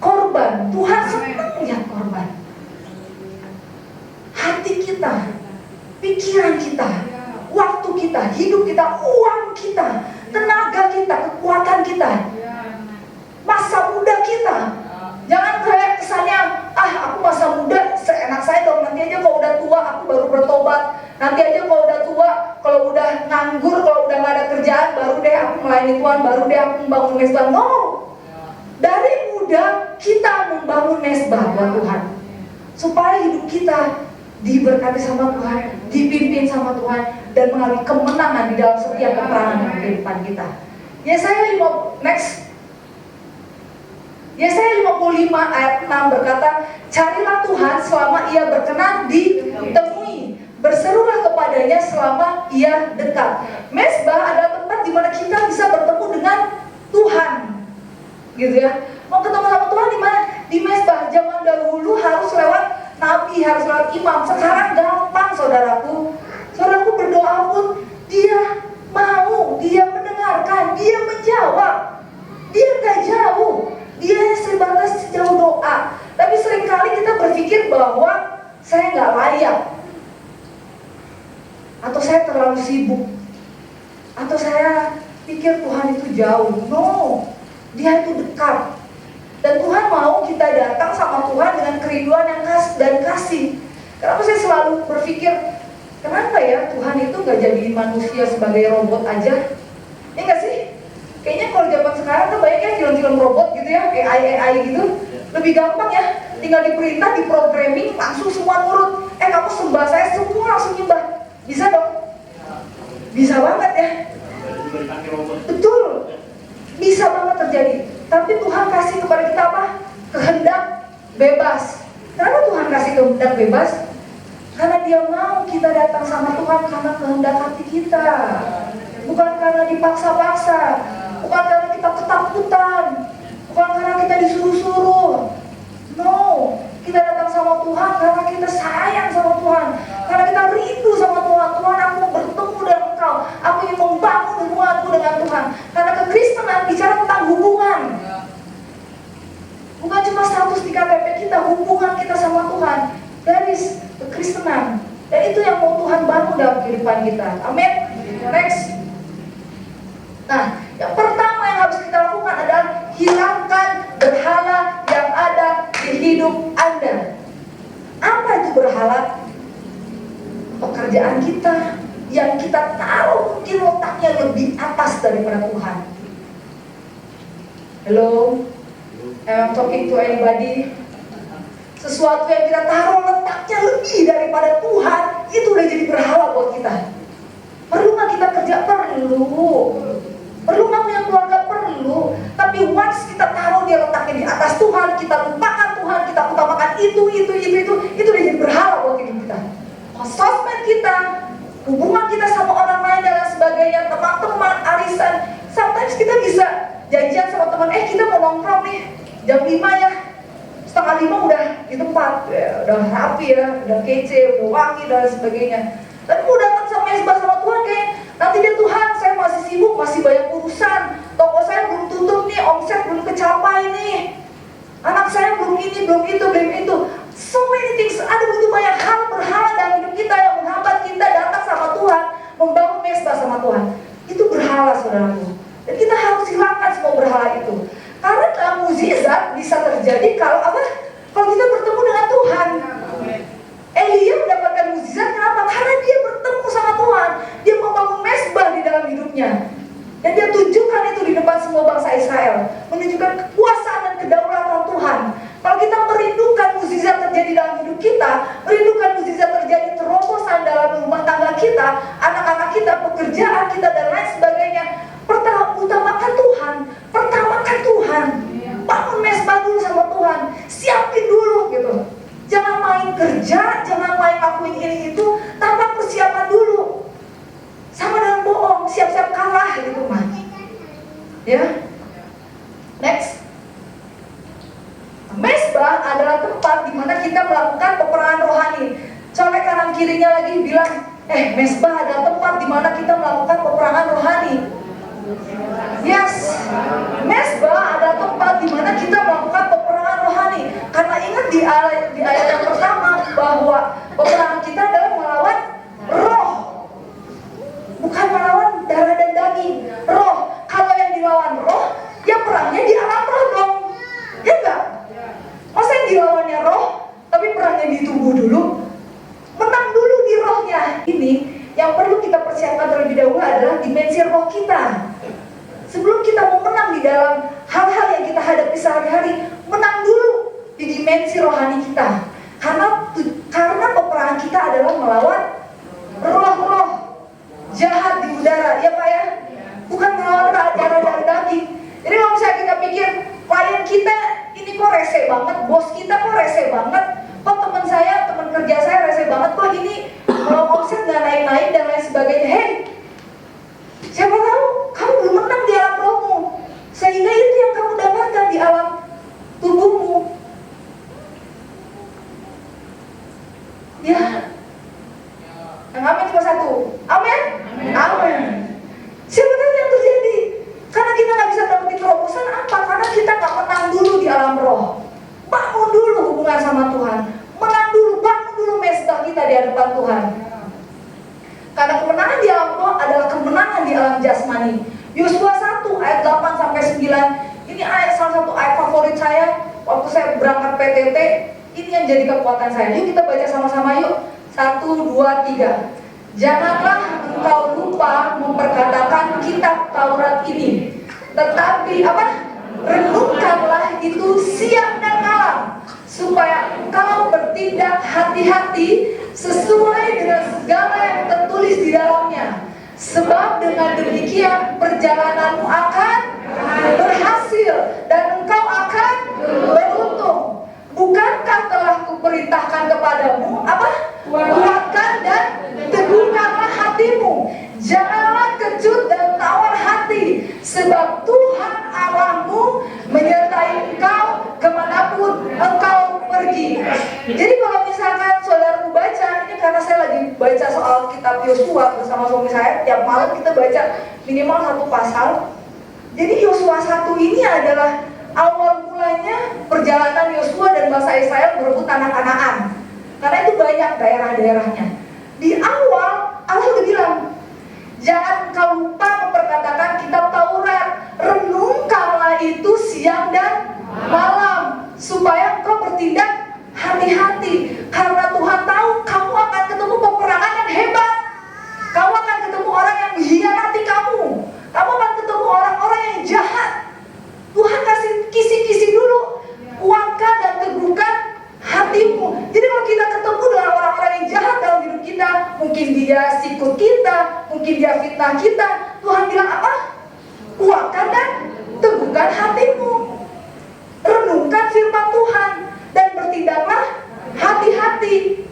Korban, Tuhan senang lihat korban. Hati kita, pikiran kita, waktu kita, hidup kita, uang kita, tenaga kita, kekuatan kita, masa muda kita. Jangan kayak kesannya, aku masa muda seenak saya dong, nanti aja kalau udah tua aku baru bertobat, nanti aja kalau udah tua, kalau udah nganggur, kalau udah gak ada kerjaan, baru deh aku melayani Tuhan, baru deh aku membangun mesbah. No, dari muda kita membangun mesbah buat Tuhan, supaya hidup kita diberkati sama Tuhan, dipimpin sama Tuhan, dan mengalami kemenangan di dalam setiap peperangan kehidupan kita. Ya saya mau next. Yesaya 55 ayat 6 berkata, carilah Tuhan selama ia berkenan ditemui, berserulah kepadanya selama ia dekat. Mezbah adalah tempat di mana kita bisa bertemu dengan Tuhan, gitu ya. Mau ketemu sama Tuhan di mana? Di mezbah. Zaman dahulu harus lewat nabi, harus lewat imam. Sekarang gampang, saudaraku. Saudaraku berdoa pun dia mau, dia mendengarkan, dia menjawab. Dia gak jauh, dia sebatas sejauh doa. Tapi seringkali kita berpikir bahwa saya gak layak, atau saya terlalu sibuk, atau saya pikir Tuhan itu jauh. No, dia itu dekat. Dan Tuhan mau kita datang sama Tuhan dengan kerinduan yang dan kasih. Kenapa saya selalu berpikir, kenapa ya Tuhan itu gak jadiin manusia sebagai robot aja? Ya gak sih? Kayaknya kalau zaman sekarang tuh banyak ya film-film robot gitu ya, AI gitu. Lebih gampang ya, tinggal diperintah, diprogramming, langsung semua nurut. Kamu sembah saya, semua langsung nyembah. Bisa dong? Bisa banget ya? Betul, bisa banget terjadi. Tapi Tuhan kasih kepada kita apa? Kehendak bebas. Kenapa Tuhan kasih kehendak bebas? Karena dia mau kita datang sama Tuhan karena kehendak hati kita. Bukan karena dipaksa-paksa, bukan karena kita ketakutan, bukan karena kita disuruh-suruh. No, kita datang sama Tuhan karena kita sayang sama Tuhan, karena kita rindu sama Tuhan. Tuhan, aku mau bertemu dengan Engkau, aku ingin membangun hubunganku dengan Tuhan. Karena kekristenan bicara tentang hubungan, bukan cuma status di KTP kita, hubungan kita sama Tuhan. Dari kekristenan, dan itu yang mau Tuhan bangun dalam kehidupan kita. Amin. Next. Nah, yang pertama yang harus kita lakukan adalah hilangkan berhala yang ada di hidup Anda. Apa itu berhala? Pekerjaan kita yang kita tahu mungkin letaknya lebih atas daripada Tuhan. Hello? I'm talking to anybody? Sesuatu yang kita taruh letaknya lebih daripada Tuhan, itu udah jadi berhala buat kita. Perlu nggak kita kerja? Perlu. Perlu nggak punya keluarga? Perlu. Tapi once kita taruh dia letaknya di atas Tuhan, kita lupakan Tuhan, kita utamakan itu udah jadi berhala buat hidup kita. Sosmed kita, hubungan kita sama orang lain dan lain sebagainya, teman-teman, arisan. Sometimes kita bisa janjian sama teman, kita mau nongkrong nih, jam 5 ya, 4:30 udah di tempat, ya, udah rapi ya, udah kece, udah wangi dan sebagainya. Tapi mau datang sama mezbah sama Tuhan kayak, nanti dia Tuhan, saya masih sibuk, masih banyak urusan, toko saya belum tutup nih, omset belum kecapai nih, anak saya belum ini, belum itu. So many things, ada begitu banyak hal berhala dalam hidup kita yang menghambat kita datang sama Tuhan, membangun mezbah sama Tuhan. Itu berhala, saudaraku. Dan kita harus hilangkan semua berhala itu. Karena mukjizat bisa terjadi kalau apa? Kalau kita bertemu dengan Tuhan. Elia mendapatkan mukjizat kenapa? Karena dia bertemu sama Tuhan. Dia membangun mezbah di dalam hidupnya. Dan dia tunjukkan itu di depan semua bangsa Israel. Menunjukkan kekuasaan dan kedaulatan Tuhan. Kalau kita merindukan mukjizat terjadi dalam hidup kita, merindukan mukjizat terjadi terobosan dalam rumah tangga kita, anak-anak kita, pekerjaan kita, dan lain sebagainya, utamakan Tuhan. Pertamakan Tuhan. Bangun mezbah dulu sama Tuhan. Siapin dulu gitu. Jangan main kerja, jangan main lakuin ini itu tanpa persiapan dulu. Sama dengan bohong, siap-siap kalah gitu mah. Ya. Next. Mezbah adalah tempat di mana kita melakukan peperangan rohani. Colek kanan kirinya lagi bilang, mezbah adalah tempat di mana kita melakukan peperangan rohani. Yes, mezbah adalah tempat di mana kita melakukan peperangan rohani. Karena ingat di ayat yang pertama bahwa peperangan kita adalah melawan roh, bukan melawan darah dan daging. Roh, kalau yang dilawan roh, ya perangnya di alam roh dong, ya enggak? Masa yang dilawannya roh, tapi perangnya di tubuh dulu, menang dulu di rohnya. Ini yang perlu kita persiapkan terlebih dahulu adalah dimensi roh kita. Sebelum kita mau menang di dalam hal-hal yang kita hadapi sehari-hari, menang dulu di dimensi rohani kita. Karena peperangan kita adalah melawan roh-roh jahat di udara, ya Pak ya? Bukan melawan darah dan daging. Jadi kalau misalnya kita pikir klien kita rese banget, bos kita kok rese banget, kok teman saya, teman kerja saya rese banget, kok ini omset nggak naik-naik dan lain sebagainya. Hei, siapa tahu kamu belum menang di alam rohmu, sehingga itu yang kamu dapatkan di alam tubuhmu. Ya, yang amin cuma satu. Amin? Amin. Siapa tahu yang terjadi? Karena kita nggak bisa dapetin terobosan apa? Karena kita nggak menang dulu di alam roh. Bangun dulu hubungan sama Tuhan. Menang dulu, bangun dulu mesbah kita di hadapan Tuhan. Karena kemenangan di alam roh adalah kemenangan di alam jasmani. Yosua 1 ayat 8 sampai 9. Ini ayat salah satu ayat favorit saya waktu saya berangkat PTT. Ini yang jadi kekuatan saya. Yuk kita baca sama-sama yuk. 1, 2, 3. Janganlah engkau lupa memperkatakan kitab Taurat ini, tetapi renungkanlah itu siang dan malam, supaya engkau bertindak hati-hati sesuai dengan segala yang tertulis di dalamnya. Sebab dengan demikian perjalananmu akan berhasil dan engkau akan beruntung. Bukankah telah kuperintahkan kepadamu kuatkan dan teguhkanlah hatimu, janganlah kecut dan tawar hati, sebab Tuhan Allahmu menyertai engkau kemanapun engkau pergi. Jadi kalau misalkan saudaraku baca, ini karena saya lagi baca soal kitab Yosua bersama suami saya, tiap malam kita baca minimal 1 pasal. Jadi Yosua 1 ini adalah awal mulanya perjalanan Yosua dan bangsa Israel berebut tanah Kanaan. Karena itu banyak daerah-daerahnya. Di awal Allah udah bilang, jangan kau lupa memperkatakan kitab Taurat, renungkanlah itu siang dan malam, supaya engkau bertindak hati-hati. Karena Tuhan tahu kamu akan ketemu peperangan yang hebat. Kamu akan ketemu orang yang mengkhianati kamu. Kamu akan ketemu orang-orang yang jahat. Tuhan kasih kisi-kisi dulu, kuatkan dan teguhkan hatimu. Jadi kalau kita ketemu dengan orang-orang yang jahat dalam hidup kita, mungkin dia sikut kita, mungkin dia fitnah kita, Tuhan bilang apa? Kuatkan dan teguhkan hatimu. Renungkan firman Tuhan dan bertindaklah hati-hati.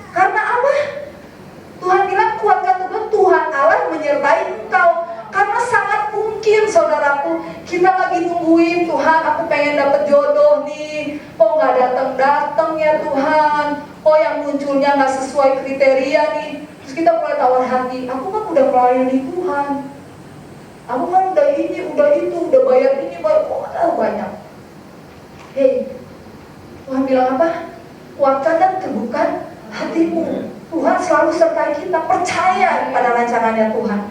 Karena apa? Tuhan bilang kuatkan teguhkan, Tuhan Allah menyertai engkau. Karena sangat mungkin saudaraku, kita lagi nungguin Tuhan, aku pengen dapet jodoh nih, kok gak datang-datang ya Tuhan, kok yang munculnya gak sesuai kriteria nih. Terus kita mulai tawar hati, aku kan udah melayani Tuhan, aku kan udah ini, udah itu, udah bayar ini, bayar banyak. Hei, Tuhan bilang apa? Kuatkan dan teguhkan hatimu. Tuhan selalu sertai kita, percaya pada rancangannya Tuhan.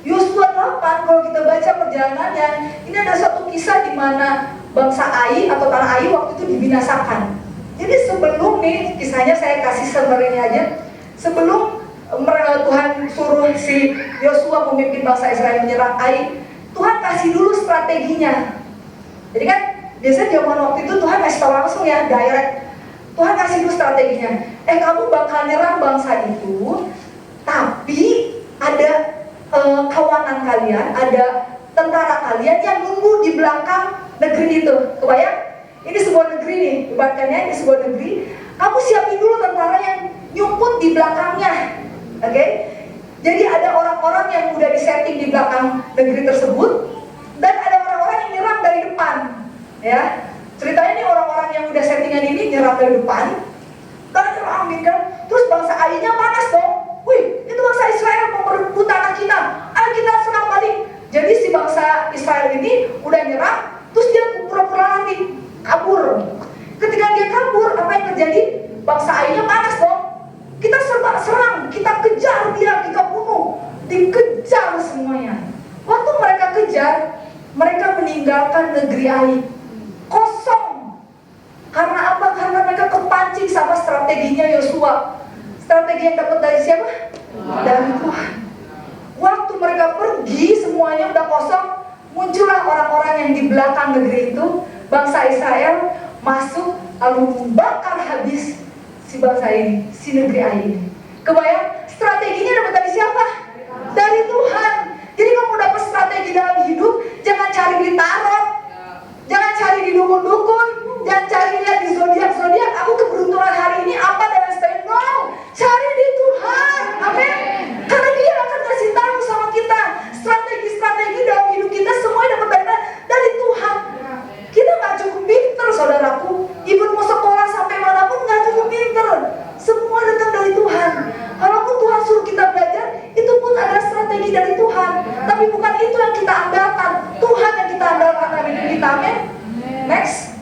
Yosua 8, kalau kita baca perjalanannya, ini ada satu kisah di mana bangsa Ai atau tanah Ai waktu itu dibinasakan. Jadi sebelum nih, kisahnya saya kasih summary aja. Sebelum Tuhan suruh si Yosua memimpin bangsa Israel menyerang Ai, Tuhan kasih dulu strateginya. Jadi kan biasanya zaman waktu itu Tuhan kasih tahu langsung ya, direct. Tuhan kasih dulu strateginya. Kamu bakal nyerang bangsa itu, tapi ada kawanan kalian, ada tentara kalian yang nunggu di belakang negeri itu. Kebayang? Ini sebuah negeri nih, ibaratkannya ini sebuah negeri. Kamu siapin dulu tentara yang nyumput di belakangnya. Oke? Jadi ada orang-orang yang udah disetting di belakang negeri tersebut, dan ada orang-orang yang nyerang dari depan. Ya, ceritanya nih orang-orang yang udah settingan ini nyerang dari depan, dan nyerang gitu kan. Terus bangsa Ai-nya panas dong. Wih, itu bangsa Israel mau merebut tanah kita. Ayo kita serang balik. Jadi si bangsa Israel ini udah nyerang, terus dia pura-pura lari, kabur. Ketika dia kabur, apa yang terjadi? Bangsa Ai-nya panas dong. Kita serang, kita kejar dia, kita bunuh, dikejar semuanya. Waktu mereka kejar, mereka meninggalkan negeri Ai kosong. Karena apa? Karena mereka kepancing sama strateginya Yosua. Strategi yang dapat dari siapa? Dari Tuhan. Waktu mereka pergi, semuanya udah kosong. Muncullah orang-orang yang di belakang negeri itu, bangsa Israel masuk lalu membakar habis si bangsa ini, si negeri Ai ini. Kebayang? Strateginya dapat dari siapa? Dari Tuhan. Jadi kamu dapat strategi dalam hidup, jangan cari di tarot, jangan cari di dukun-dukun, Next.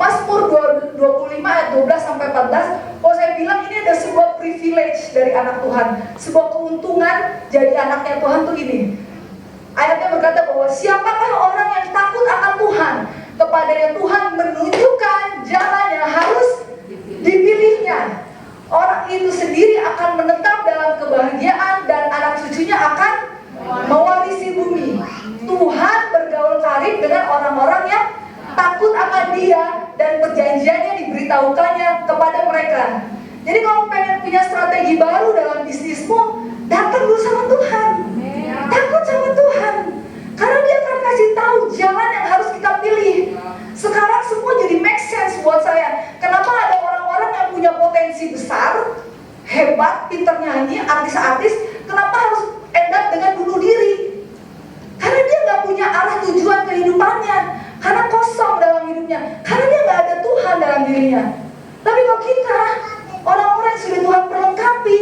Mazmur 25 ayat 12 sampai 14. Kalau saya bilang ini ada sebuah privilege dari anak Tuhan, sebuah keuntungan jadi anaknya Tuhan tuh ini. Ayatnya berkata bahwa siapakah orang yang takut akan Tuhan, kepadanya Tuhan menunjukkan jalan yang harus dipilihnya. Orang itu sendiri akan menetap dalam kebahagiaan dan anak cucunya akan mewarisi bumi. Tuhan bergaul karib dengan orang-orang yang takut akan Dia dan perjanjiannya diberitahukannya kepada mereka. Jadi kalau pengen punya strategi baru dalam bisnismu, datang dulu sama Tuhan. Takut sama Tuhan, karena Dia akan kasih tahu jalan yang harus kita pilih. Sekarang semua jadi make sense buat saya. Kenapa ada orang-orang yang punya potensi besar, hebat, pintar nyanyi, artis-artis, kenapa harus end up dengan bunuh diri? Karena dia nggak punya arah tujuan kehidupannya, karena kosong dalam hidupnya, karena dia nggak ada Tuhan dalam dirinya. Tapi kalau kita, orang-orang yang sudah Tuhan perlengkapi,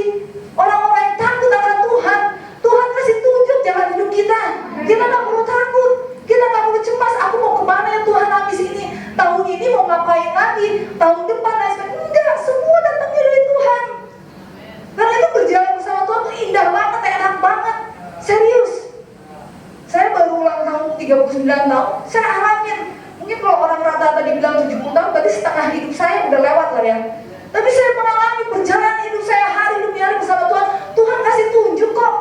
orang-orang yang takut akan Tuhan, Tuhan kasih tunjuk jalan hidup kita. Kita nggak perlu takut, kita nggak perlu cemas. Aku mau kemana ya Tuhan habis ini? Tahun ini mau ngapain lagi? Tahun depan dan sebagainya. Enggak, semua datangnya dari Tuhan. Karena itu berjalan bersama Tuhan tuh indah banget, enak banget. Serius. Saya baru ulang tahun 39 tahun, saya alamin. Mungkin kalau orang rata-rata dibilang 70 tahun, berarti setengah hidup saya udah lewat lah ya. Tapi saya mengalami perjalanan hidup saya hari demi hari bersama Tuhan. Tuhan kasih tunjuk kok.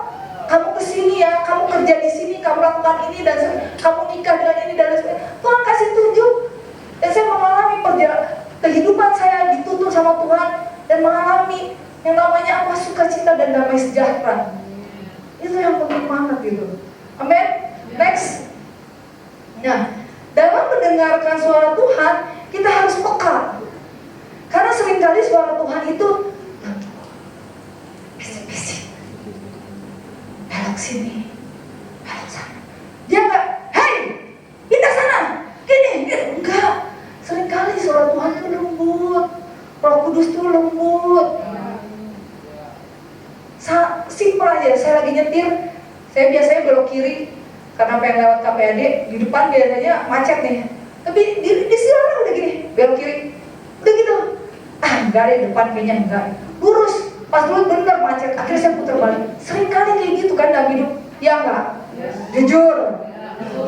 Kamu kesini ya, kamu kerja di sini, kamu lakukan ini dan kamu nikah dengan ini dan sebagainya. Tuhan kasih tunjuk. Dan saya mengalami perjalanan kehidupan saya dituntun sama Tuhan dan mengalami yang namanya apa, sukacita dan damai sejahtera. Itu yang penting banget gitu. Amin. Next. Nah, dalam mendengarkan suara Tuhan, kita harus peka. Karena seringkali suara Tuhan itu bisik-bisik, belok sini, belok sana. Dia nggak, hei, pindah sana, gini, enggak. Seringkali suara Tuhan itu lembut, Roh Kudus itu lembut. Simpel aja, saya lagi nyetir, saya biasanya belok kiri karena pengen lewat KPAD, di depan biasanya macet nih. Tapi di sini orang udah gini, belok kiri, udah gitu. Enggak deh, depan kayaknya enggak. Lurus, pas dulu bener macet, akhirnya saya putar balik. Sering kali kayak gitu kan dalam hidup, ya enggak? Jujur.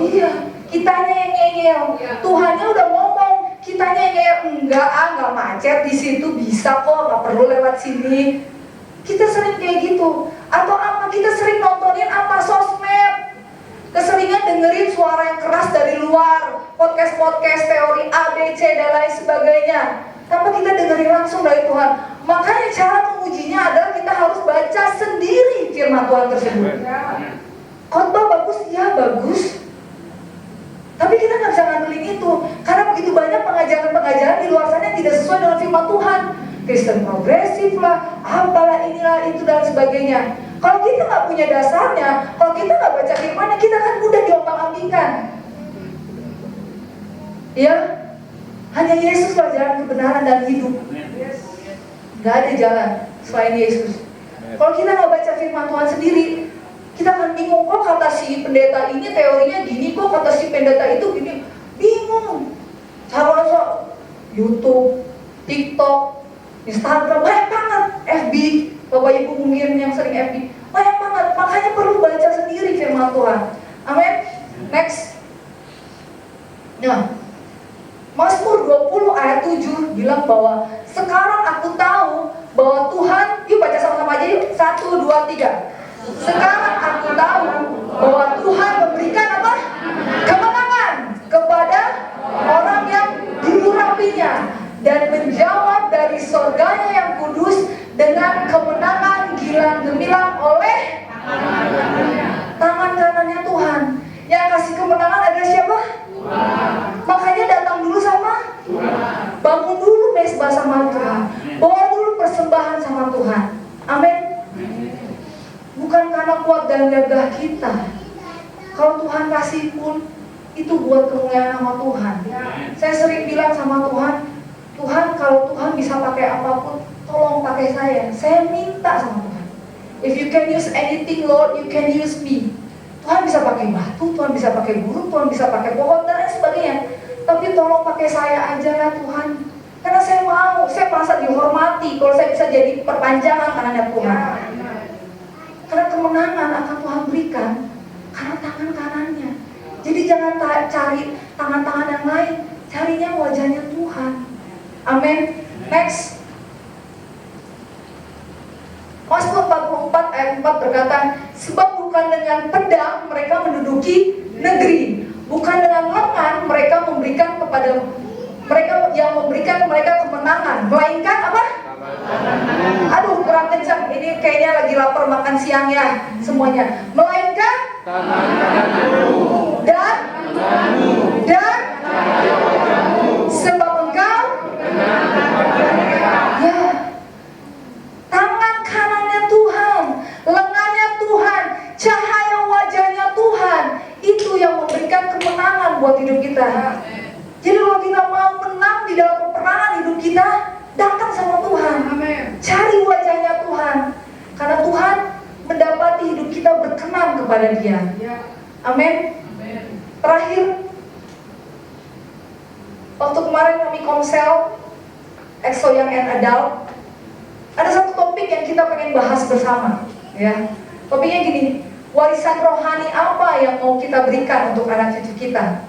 Iya, kitanya yang ngeyel, Tuhannya udah ngomong, kitanya yang ngeyel, enggak macet di situ, bisa kok, nggak perlu lewat sini. Kita sering kayak gitu. Atau apa, kita sering nontonin apa, sosmed, keseringan dengerin suara yang keras dari luar, podcast-podcast teori A, B, C dan lain sebagainya, tanpa kita dengerin langsung dari Tuhan. Makanya cara mengujinya adalah kita harus baca sendiri firman Tuhan tersebut. Khotbah bagus, ya bagus, tapi kita nggak bisa ngandelin itu, karena begitu banyak pengajaran-pengajaran di luar sana yang tidak sesuai dengan firman Tuhan. Kristen progresif lah, apalah inilah itu dan sebagainya. Kalau kita nggak punya dasarnya, kalau kita nggak baca firman-Nya, kita akan mudah diombang-ambingkan. Ya, hanya Yesus lah jalan kebenaran dan hidup. Nggak ada jalan selain Yesus. Kalau kita nggak baca firman Tuhan sendiri, kita akan bingung, kok kata si pendeta ini teorinya gini, kok kata si pendeta itu gini. Bingung. Cara YouTube, TikTok, Instagram, banyak banget. FB, Bapak Ibu mungkin yang sering FB, banyak banget. Makanya perlu baca sendiri firman Tuhan. Amin. Next. Nah, Mazmur 20 ayat 7 bilang bahwa sekarang aku tahu bahwa Tuhan, yuk baca sama-sama aja yuk, 1, 2, 3. Sekarang aku tahu bahwa Tuhan memberikan apa? Kemenangan kepada orang yang diurapinya dan menjawab dari surganya yang kudus dengan kemenangan gilang gemilang oleh tangan kanannya Tuhan. Yang kasih kemenangan adalah siapa? Makanya datang dulu sama bangun dulu mesbah sama Tuhan, bawa dulu persembahan sama Tuhan. Amin. Bukan karena kuat dan gagah kita. Kalau Tuhan kasih pun itu buat kemuliaan nama Tuhan. Saya sering bilang sama Tuhan, Tuhan kalau Tuhan bisa pakai apapun, tolong pakai saya. Saya minta sama Tuhan. If you can use anything, Lord, you can use me. Tuhan bisa pakai batu, Tuhan bisa pakai burung, Tuhan bisa pakai pohon dan lain sebagainya. tolong pakai saya aja ya Tuhan. Karena saya merasa dihormati kalau saya bisa jadi perpanjangan tangannya Tuhan. Karena kemenangan akan Tuhan berikan karena tangan kanannya. Jadi jangan cari tangan-tangan yang lain, carinya wajahnya Tuhan. Amin. Next. Mazmur 44 ayat 4 berkata, sebab bukan dengan pedang mereka menduduki negeri, bukan dengan lengan mereka memberikan kepada mereka yang memberikan mereka kemenangan, melainkan apa? Aduh, kurang kencang. Ini kayaknya lagi lapar makan siang ya semuanya. Melainkan dan sebab engkau ya, tangan kanannya Tuhan, lengannya Tuhan, cahaya wajahnya Tuhan, itu yang memberikan kemenangan buat hidup kita. Jadi kalau kita mau menang di dalam peperangan hidup kita, datang sama Tuhan. Cari wajahnya Tuhan. Karena Tuhan mendapati hidup kita berkenan kepada Dia. Amin. Terakhir, waktu kemarin kami komsel EXO Young and Adult, ada satu topik yang kita pengen bahas bersama. Ya, topiknya gini, warisan rohani apa yang mau kita berikan untuk anak cucu kita?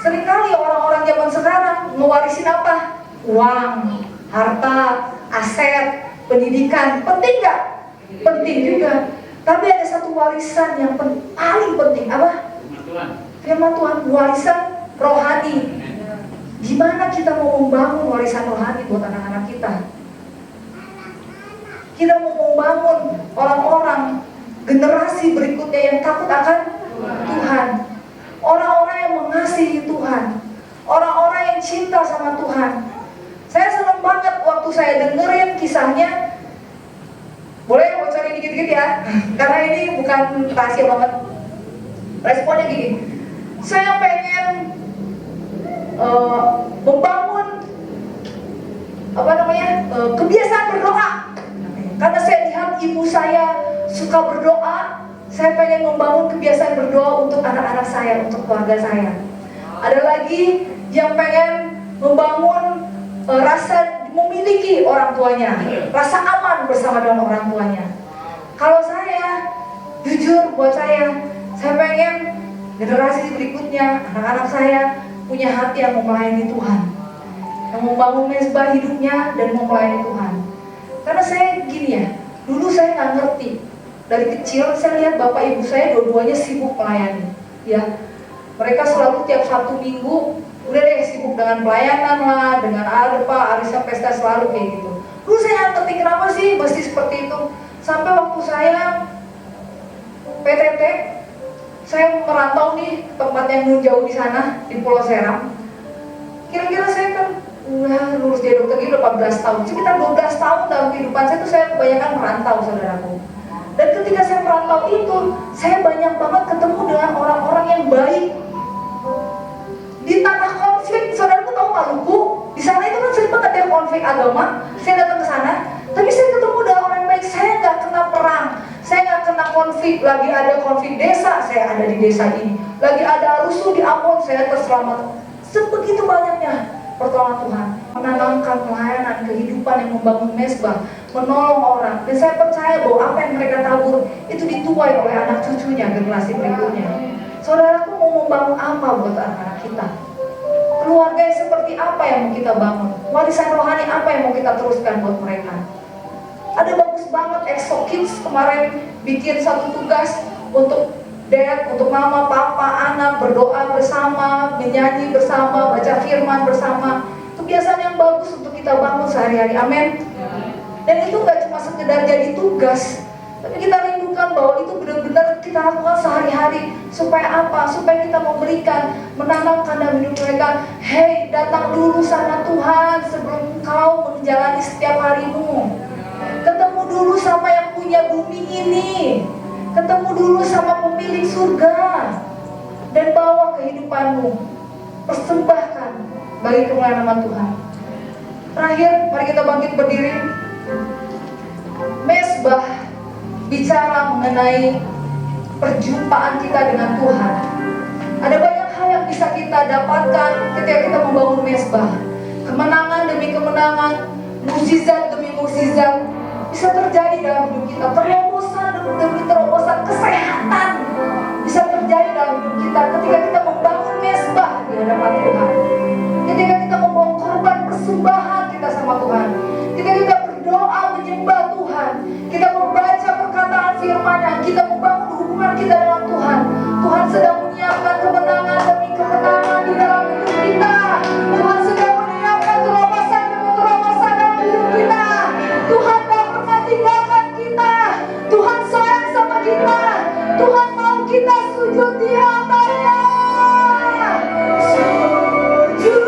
Seringkali orang-orang zaman sekarang mewarisin apa? Uang, harta, aset, pendidikan. Penting nggak? Penting juga. Tapi ada satu warisan yang paling penting. Apa? Firman Tuhan, warisan rohani. Gimana kita mau membangun warisan rohani buat anak-anak kita? Kita mau membangun orang-orang generasi berikutnya yang takut akan Tuhan. Orang-orang yang mengasihi Tuhan, orang-orang yang cinta sama Tuhan. Saya senang banget waktu saya dengerin kisahnya. Boleh bocorin dikit-dikit ya, karena ini bukan rahasia banget. Responnya gini, saya pengen membangun kebiasaan berdoa. Karena saya lihat ibu saya suka berdoa. Saya pengen membangun kebiasaan berdoa untuk anak-anak saya, untuk keluarga saya. Ada lagi yang pengen membangun rasa memiliki orang tuanya, rasa aman bersama dengan orang tuanya. Kalau saya, jujur buat saya pengen generasi berikutnya, anak-anak saya punya hati yang mau melayani Tuhan, yang membangun mezbah hidupnya dan mau melayani Tuhan. Karena saya gini ya, dulu saya nggak ngerti. Dari kecil saya lihat bapak ibu saya dua-duanya sibuk melayani. Ya, mereka selalu tiap Sabtu Minggu udah deh sibuk dengan pelayanan lah, dengan arisan pesta selalu kayak gitu. Dulu saya nggak ngerti kenapa sih mesti seperti itu. Sampai waktu saya PTT, saya merantau nih ke tempat yang jauh di sana di Pulau Seram. Kira-kira saya kan udah lulus jadi dokter gitu 14 tahun. Sekitar 12 tahun dalam kehidupan saya tuh saya kebanyakan merantau, saudaraku. Dan ketika saya merantau itu, saya banyak banget ketemu dengan orang-orang yang baik. Di tanah konflik, saudaraku tahu Maluku, di sana itu kan sering banget ada konflik agama. Saya datang ke sana, tapi saya ketemu dengan orang yang baik. Saya nggak kena perang, saya nggak kena konflik. Lagi ada konflik desa, saya ada di desa ini. Lagi ada rusuh di Ambon, saya terselamat. Sebegitu banyaknya pertolongan Tuhan, menanamkan pelayanan, kehidupan yang membangun mezbah, menolong orang. Dan saya percaya bahwa apa yang mereka tabur itu dituai oleh anak cucunya, generasi berikutnya. Saudaraku mau membangun apa buat anak-anak kita? Keluarga yang seperti apa yang mau kita bangun? Warisan rohani apa yang mau kita teruskan buat mereka? Ada bagus banget EXO Kids kemarin bikin satu tugas untuk dad, untuk mama, papa, anak berdoa bersama, menyanyi bersama, baca firman bersama. Kebiasaan yang bagus untuk kita bangun sehari-hari, amin. Dan itu gak cuma sekedar jadi tugas, tapi kita rindukan bahwa itu benar-benar kita lakukan sehari-hari. Supaya apa? Supaya kita memberikan, menanamkan dalam hidup mereka. Hei, datang dulu sama Tuhan sebelum kau menjalani setiap harimu. Ketemu dulu sama yang punya bumi ini. Ketemu dulu sama pemilik surga. Dan bawa kehidupanmu, persembahkan bagi kemuliaan nama Tuhan. Terakhir, mari kita bangkit berdiri. Mezbah bicara mengenai perjumpaan kita dengan Tuhan. Ada banyak hal yang bisa kita kita dapatkan ketika kita membangun mesbah. Kemenangan demi kemenangan, mukjizat demi mukjizat bisa terjadi dalam hidup kita. Terobosan demi terobosan, kesehatan bisa terjadi dalam hidup kita ketika kita membangun mesbah di hadapan Tuhan. Ketika kita membawa korban persembahan kita sama Tuhan. Ketika kita berdoa menyembah Tuhan, kita membaca perkataan firman-Nya, kita membangun hubungan kita dengan Tuhan. Tuhan sedang menyiapkan kemenangan demi kemenangan di dalam hidup kita. Tuhan sedang menyiapkan terobosan demi terobosan dalam hidup kita. Tuhan tak pernah tinggalkan kita. Tuhan sayang sama kita. Tuhan mau kita sujud di hamba-Nya. Sujud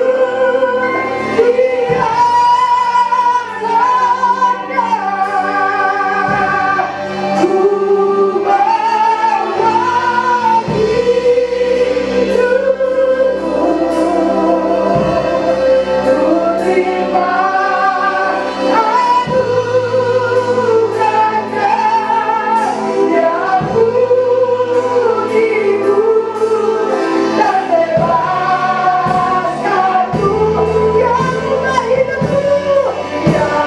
di hamba-Nya. Ku bawa hidupku, ku terima anugerah-Nya yang pujiku dan bebaskanku, yang ubah hidupku, yang ubah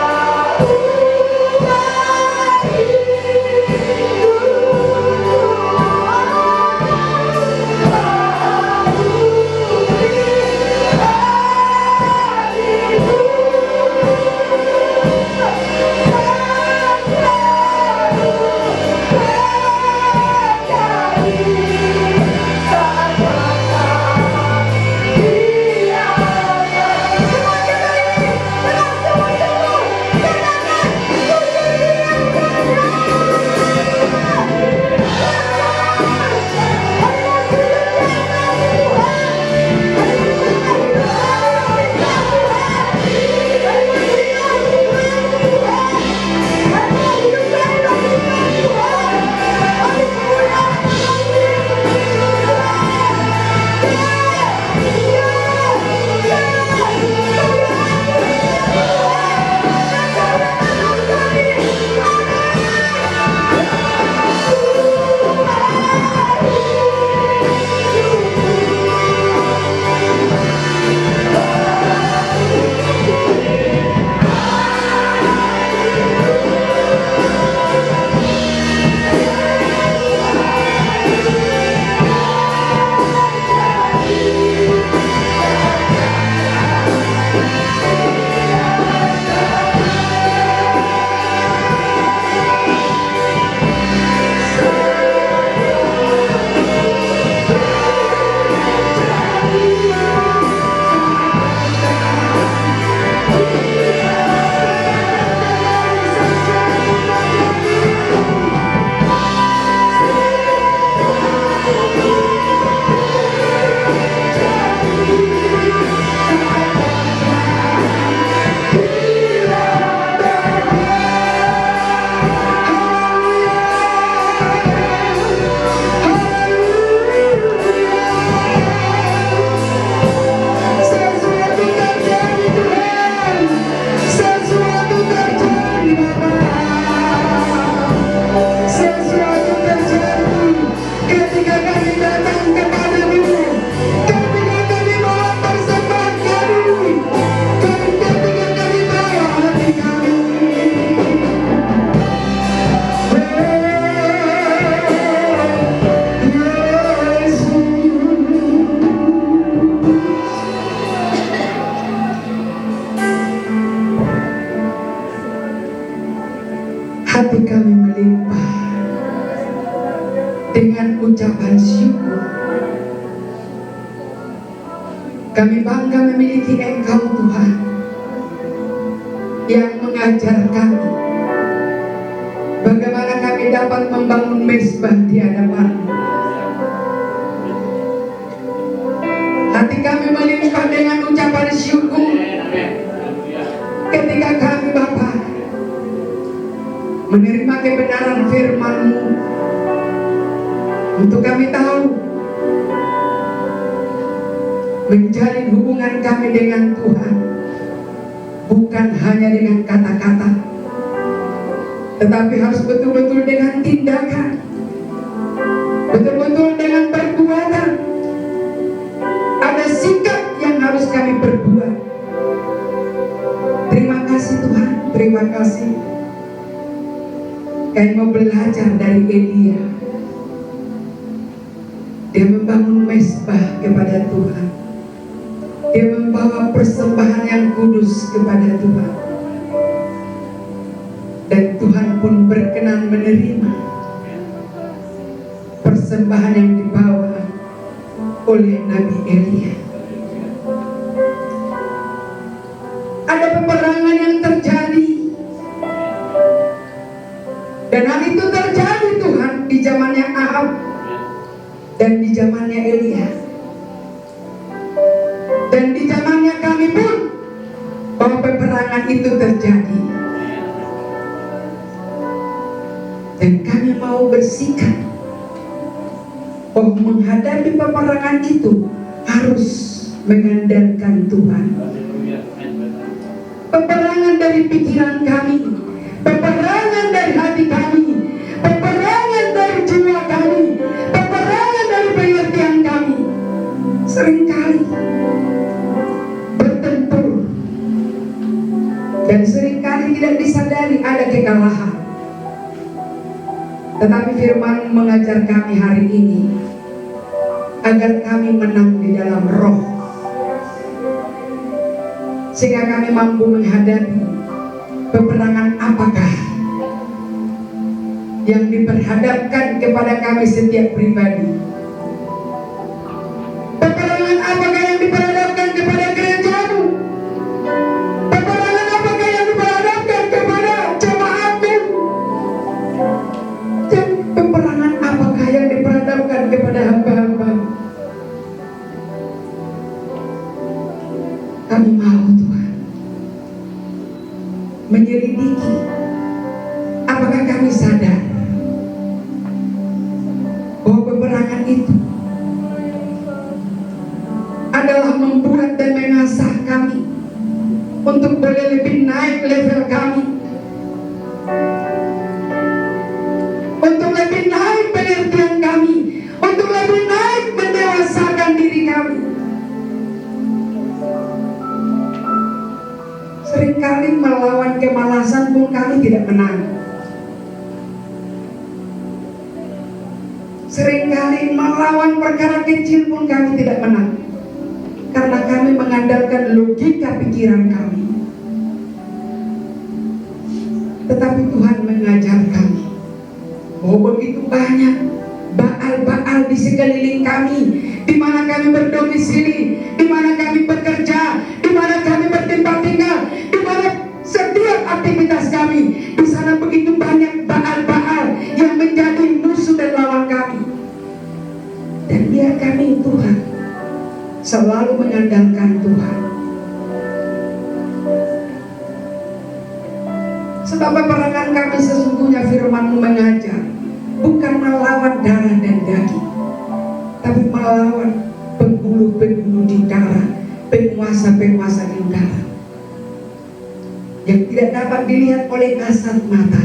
hati kami melimpah dengan ucapan syukur. Kami bangga memiliki Engkau Tuhan yang mengajar kami bagaimana kami dapat membangun mesbah di hadapan-Mu. Hati kami melimpah dengan ucapan syukur ketika kami Bapa menerima kebenaran firman-Mu, untuk kami tahu menjalin hubungan kami dengan Tuhan bukan hanya dengan kata-kata, tetapi harus betul-betul dengan tindakan, betul-betul dengan perbuatan. Ada buat. Terima kasih Tuhan, terima kasih. Kami mau belajar dari Elia. Dia membangun mezbah kepada Tuhan. Dia membawa persembahan yang kudus kepada Tuhan. Dan Tuhan pun berkenan menerima persembahan yang dibawa oleh Nabi Elia. Ada peperangan yang terjadi, dan hal itu terjadi Tuhan di zamannya Ahab dan di zamannya Elia, dan di zamannya kami pun, bahwa peperangan itu terjadi. Dan kami mau bersikap bahwa menghadapi peperangan itu harus mengandalkan Tuhan. Peperangan dari pikiran kami, peperangan dari hati kami, peperangan dari jiwa kami, peperangan dari pengertian kami, seringkali bertempur, dan seringkali tidak disadari ada kekalahan. Tetapi firman mengajar kami hari ini agar kami menang di dalam roh, sehingga kami mampu menghadapi peperangan apakah yang diperhadapkan kepada kami setiap pribadi. Peperangan apakah yang diperhadapkan kepada gerejamu? Peperangan apakah yang diperhadapkan kepada jemaatmu? Dan peperangan apakah yang diperhadapkan kepada hamba-hamba? Kami mau Tuhan menyelidiki apakah kami sadar bahwa peperangan itu adalah membuat dan mengasah kami untuk boleh lebih naik level kami, untuk lebih naik pengertian kami, untuk lebih naik mendewasakan diri kami. Seringkali melawan kemalasan pun kami tidak menang. Seringkali melawan perkara kecil pun kami tidak menang, karena kami mengandalkan logika pikiran kami. Tetapi Tuhan mengajar kami bahwa begitu banyak Baal-Baal di sekeliling kami, di mana kami berdomisili, di mana kami bekerja, di mana kami bertempat tinggal, di mana setiap aktivitas kami, di sana begitu banyak Baal-Baal yang menjadi musuh dan lawan kami. Dan biar kami Tuhan selalu mengandalkan Tuhan. Sebab peperangan kami sesungguhnya firman-Mu mengajar bukan melawan darah dan daging, tapi melawan penghulu-penghulu di darah, penguasa-penguasa di darah, yang tidak dapat dilihat oleh kasat mata.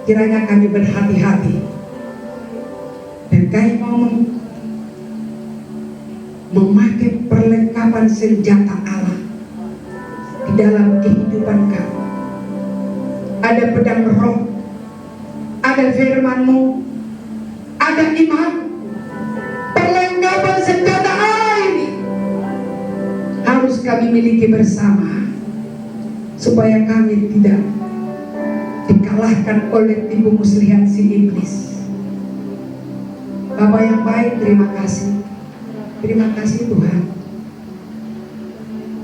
Kiranya kami berhati-hati, dan kami mau memakai perlengkapan senjata Allah di dalam kehidupan kami. Ada pedang roh, ada firman-Mu, ada iman. Perlengkapan senjata Allah ini harus kami miliki bersama, supaya kami tidak dikalahkan oleh tipu muslihat si iblis. Bapa yang baik, terima kasih. Terima kasih Tuhan.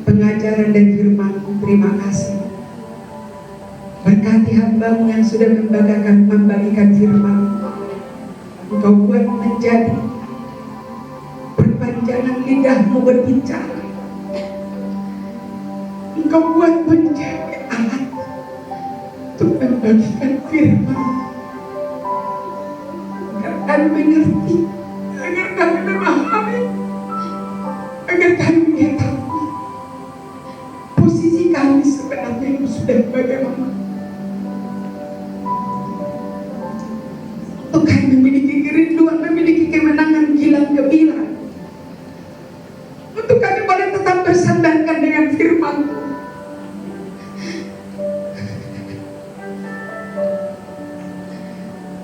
Pengajaran dan firman-Mu, terima kasih. Berkati hamba-Mu yang sudah membagikan firman-Mu. Engkau buat menjadi perpanjangan lidah-Mu berbicara. Engkau buat menjadi alat untuk membagikan firman, agar kami mengerti, agar kami memahami, agar kami mengetahui posisi kami sebenarnya itu sudah bagaimana. Untuk kami memiliki kerinduan, memiliki kemenangan kilang gemilang, untuk kami boleh tersandarkan dengan firman-Mu.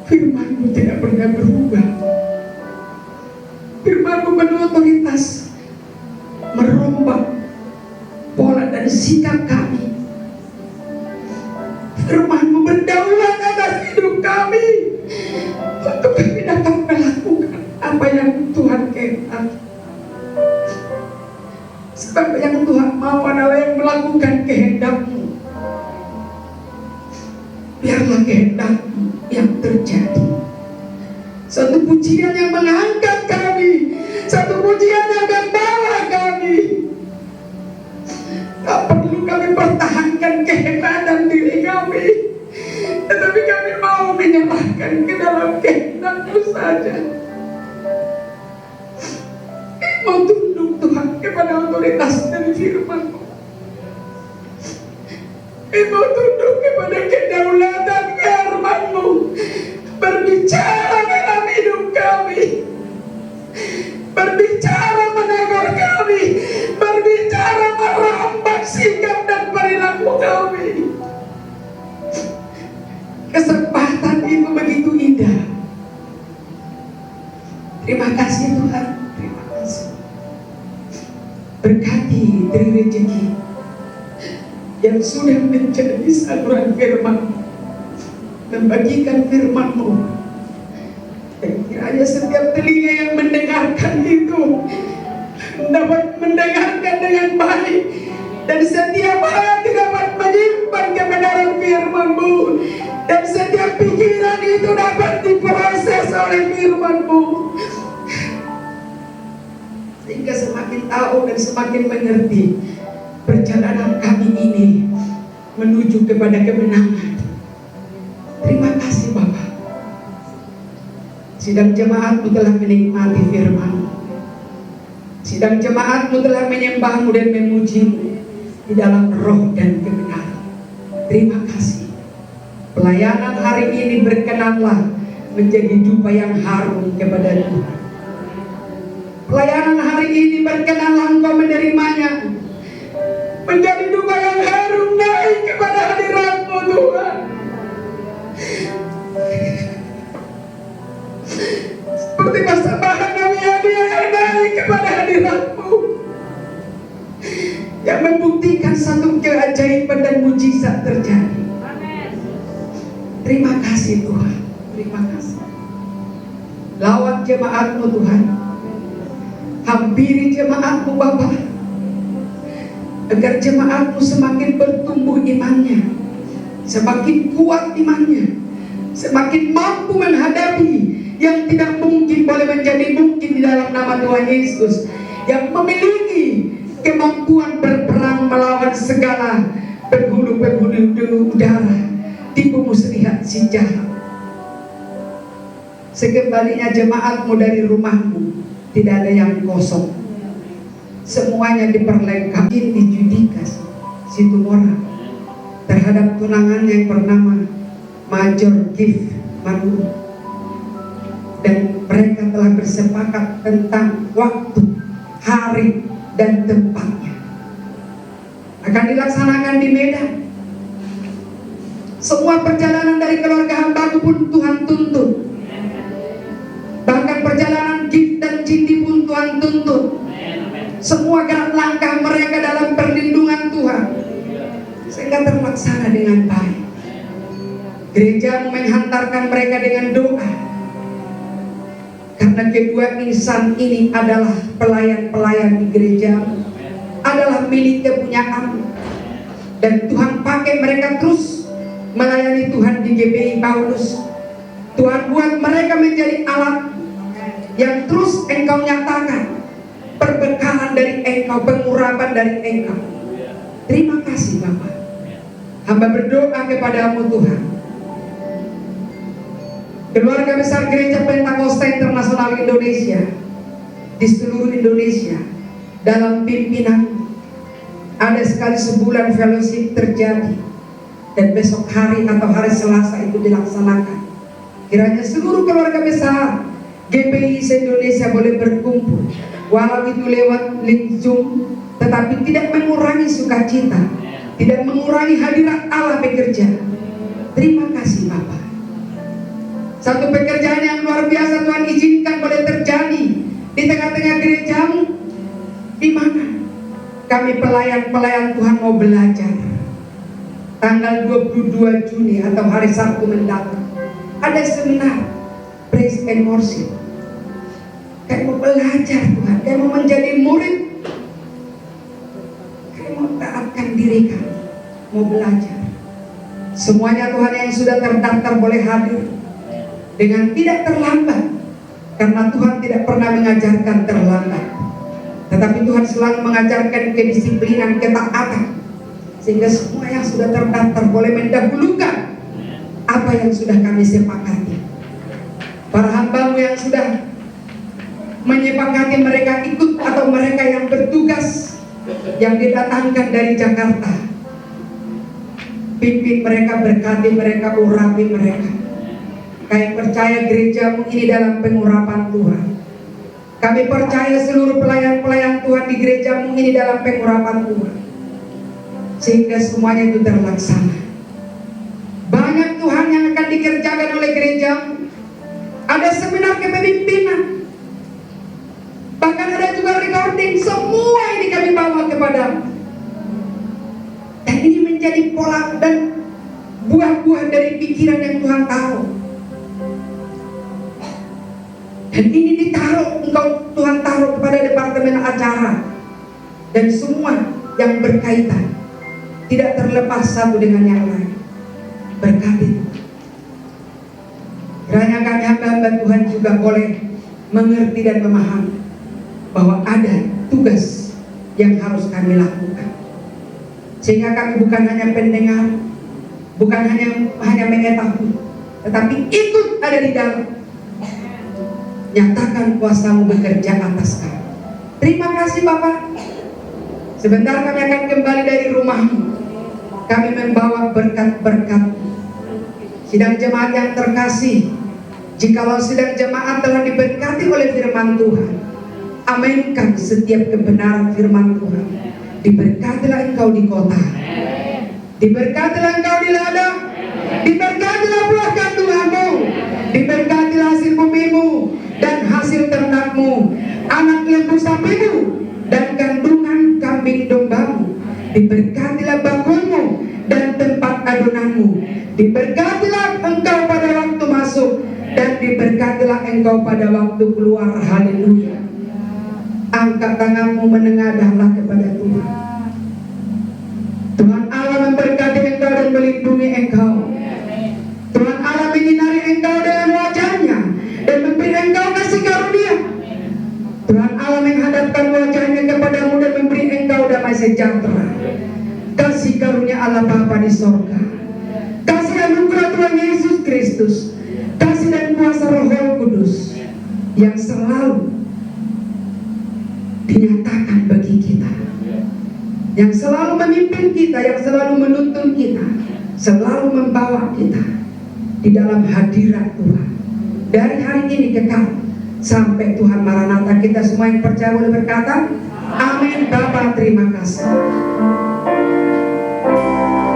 Firman-Mu tidak pernah berubah. Firman-Mu penuh otoritas, merombak pola dan sikap kami. Firman-Mu berdaulat atas hidup kami untuk kami dapat melakukan apa yang Tuhan kehendaki. Sebab yang Tuhan mau adalah yang melakukan kehendak-Mu. Biarlah kehendak-Mu yang terjadi. Satu pujian yang mengangkat kami, satu pujian yang membawa kami. Tak perlu kami pertahankan kehebatan diri kami, tetapi kami mau menyerahkan ke dalam kehendak-Mu saja. Mau tunduk Tuhan kepada otoritas dari firman-Mu. Mau tunduk kepada kedaulatan firman-Mu. Berbicara dalam hidup kami, berbicara menegur kami, berbicara merombak sikap dan perilaku kami. Kesempatan itu begitu indah. Terima kasih Tuhan, terima kasih. Berkati dari rezeki yang sudah menjadi saluran firman, membagikan firman-Mu, dan kiranya setiap telinga yang mendengarkan itu dapat mendengarkan dengan baik, dan setiap hati dapat menyimpan kebenaran firman-Mu, dan setiap pikiran itu dapat diproses oleh firman-Mu, sehingga semakin tahu dan semakin mengerti perjalanan kami ini menuju kepada kemenangan. Terima kasih Bapa. Sidang jemaat-Mu telah menikmati firman-Mu. Sidang jemaat-Mu telah menyembah-Mu dan memuji-Mu di dalam roh dan kebenaran. Terima kasih. Pelayanan hari ini berkenanlah menjadi dupa yang harum kepada Tuhan. Pelayanan hari ini berkenanlah Engkau menerimanya menjadi dupa yang harum naik kepada hadirat-Mu Tuhan. Seperti persembahan kami hadiah yang naik kepada hadirat-Mu, yang membuktikan satu keajaiban dan mujizat terjadi. Terima kasih Tuhan, terima kasih. Lawat jemaat-Mu Tuhan, hampiri jemaat-Mu Bapa, agar jemaat-Mu semakin bertumbuh imannya, semakin kuat imannya, semakin mampu menghadapi yang tidak mungkin boleh menjadi mungkin di dalam nama Tuhan Yesus, yang memiliki kemampuan berperang melawan segala penghulu-penghulu udara, tipu muslihat si jahat. Sekembalinya jemaat-Mu dari rumah-Mu, tidak ada yang kosong. Semuanya diperlengkapi di Judikas Situmora terhadap tunangan yang bernama Major Gift Manuru, dan mereka telah bersepakat tentang waktu, hari, dan tempatnya. Akan dilaksanakan di Medan. Semua perjalanan dari keluarga hamba-Ku pun Tuhan tuntun. Bahkan perjalanan Gift dan Cindy pun Tuhan tuntun. Semua gerak langkah mereka dalam perlindungan Tuhan, sehingga terlaksana dengan baik. Gereja menghantarkan mereka dengan doa, karena kedua insan ini adalah pelayan-pelayan di gereja, adalah milik kepunyaan, dan Tuhan pakai mereka terus melayani Tuhan di GBI Paulus. Tuhan buat mereka menjadi alat yang terus Engkau nyatakan perbekalan dari Engkau, pengurapan dari Engkau. Terima kasih Bapak. Hamba berdoa kepadamu Tuhan, keluarga besar Gereja Pentakosta Internasional Indonesia di seluruh Indonesia, dalam pimpinan ada sekali sebulan fellowship terjadi, dan besok hari atau hari Selasa itu dilaksanakan. Kiranya seluruh keluarga besar GPI se-Indonesia boleh berkumpul walau itu lewat link Zoom, tetapi tidak mengurangi sukacita, tidak mengurangi hadirat Allah bekerja. Terima kasih Bapak. Satu pekerjaan yang luar biasa Tuhan izinkan boleh terjadi di tengah-tengah gerejamu, di mana kami pelayan-pelayan Tuhan mau belajar. Tanggal 22 Juni atau hari Sabtu mendatang ada seminar Praise and Worship. Kayak mau belajar Tuhan, kayak mau menjadi murid, kayak mau taatkan diri kami, mau belajar. Semuanya Tuhan yang sudah terdaftar boleh hadir dengan tidak terlambat, karena Tuhan tidak pernah mengajarkan terlambat, tetapi Tuhan selalu mengajarkan kedisiplinan, ketaatan, sehingga semua yang sudah terdaftar boleh mendahulukan apa yang sudah kami sepakati. Para hambamu yang sudah menyepakati mereka ikut atau mereka yang bertugas yang didatangkan dari Jakarta, pimpin mereka, berkati mereka, urapi mereka. Kami percaya gerejamu ini dalam pengurapan Tuhan. Kami percaya seluruh pelayan-pelayan Tuhan di gerejamu ini dalam pengurapan Tuhan, sehingga semuanya itu terlaksana. Banyak Tuhan yang akan dikerjakan oleh gerejamu. Ada seminar kepemimpinan, bahkan ada juga recording. Semua ini kami bawa kepadamu, dan ini menjadi pola dan buah-buah dari pikiran yang Tuhan taruh. Dan ini ditaruh, Tuhan taruh kepada departemen acara dan semua yang berkaitan, tidak terlepas satu dengan yang lain. Berkati. Kiranya kami hamba-hamba Tuhan juga boleh mengerti dan memahami bahwa ada tugas yang harus kami lakukan, sehingga kami bukan hanya pendengar, bukan hanya mengetahui, tetapi ikut ada di dalam. Nyatakan kuasamu bekerja atas kami. Terima kasih Bapak. Sebentar kami akan kembali dari rumahmu. Kami membawa berkat-berkat. Sidang jemaat yang terkasih, jikalau sidang jemaat telah diberkati oleh firman Tuhan, aminkan setiap kebenaran firman Tuhan. Diberkatilah engkau di kota, diberkatilah engkau di ladang, diberkatilah buah kandunganmu, diberkatilah hasil bumimu dan hasil ternakmu, anak lembu sapimu dan kandungan kambing dombamu. Diberkatilah bakulmu dan tempat adonanmu. Diberkatilah engkau pada waktu masuk dan diberkatilah engkau pada waktu keluar. Haleluya. Angkat tanganmu, menengadahlah kepada Tuhan. Tuhan Allah memberkati engkau dan melindungi engkau. Tuhan Allah menyinari engkau dengan wajahnya dan memberi engkau kasih karunia. Tuhan Allah menghadapkan wajahnya kepadamu dan memberi engkau damai sejahtera. Kasih karunia Allah Bapa di sorga, kasih anugerah Tuhan Yesus Kristus, kasih dan kuasa Roh Kudus yang selalu dinyatakan bagi kita, yang selalu memimpin kita, yang selalu menuntun kita, selalu membawa kita di dalam hadirat Tuhan dari hari ini kekal sampai Tuhan Maranatha. Kita semua yang percaya boleh berkata amin. Bapa, terima kasih. Amen.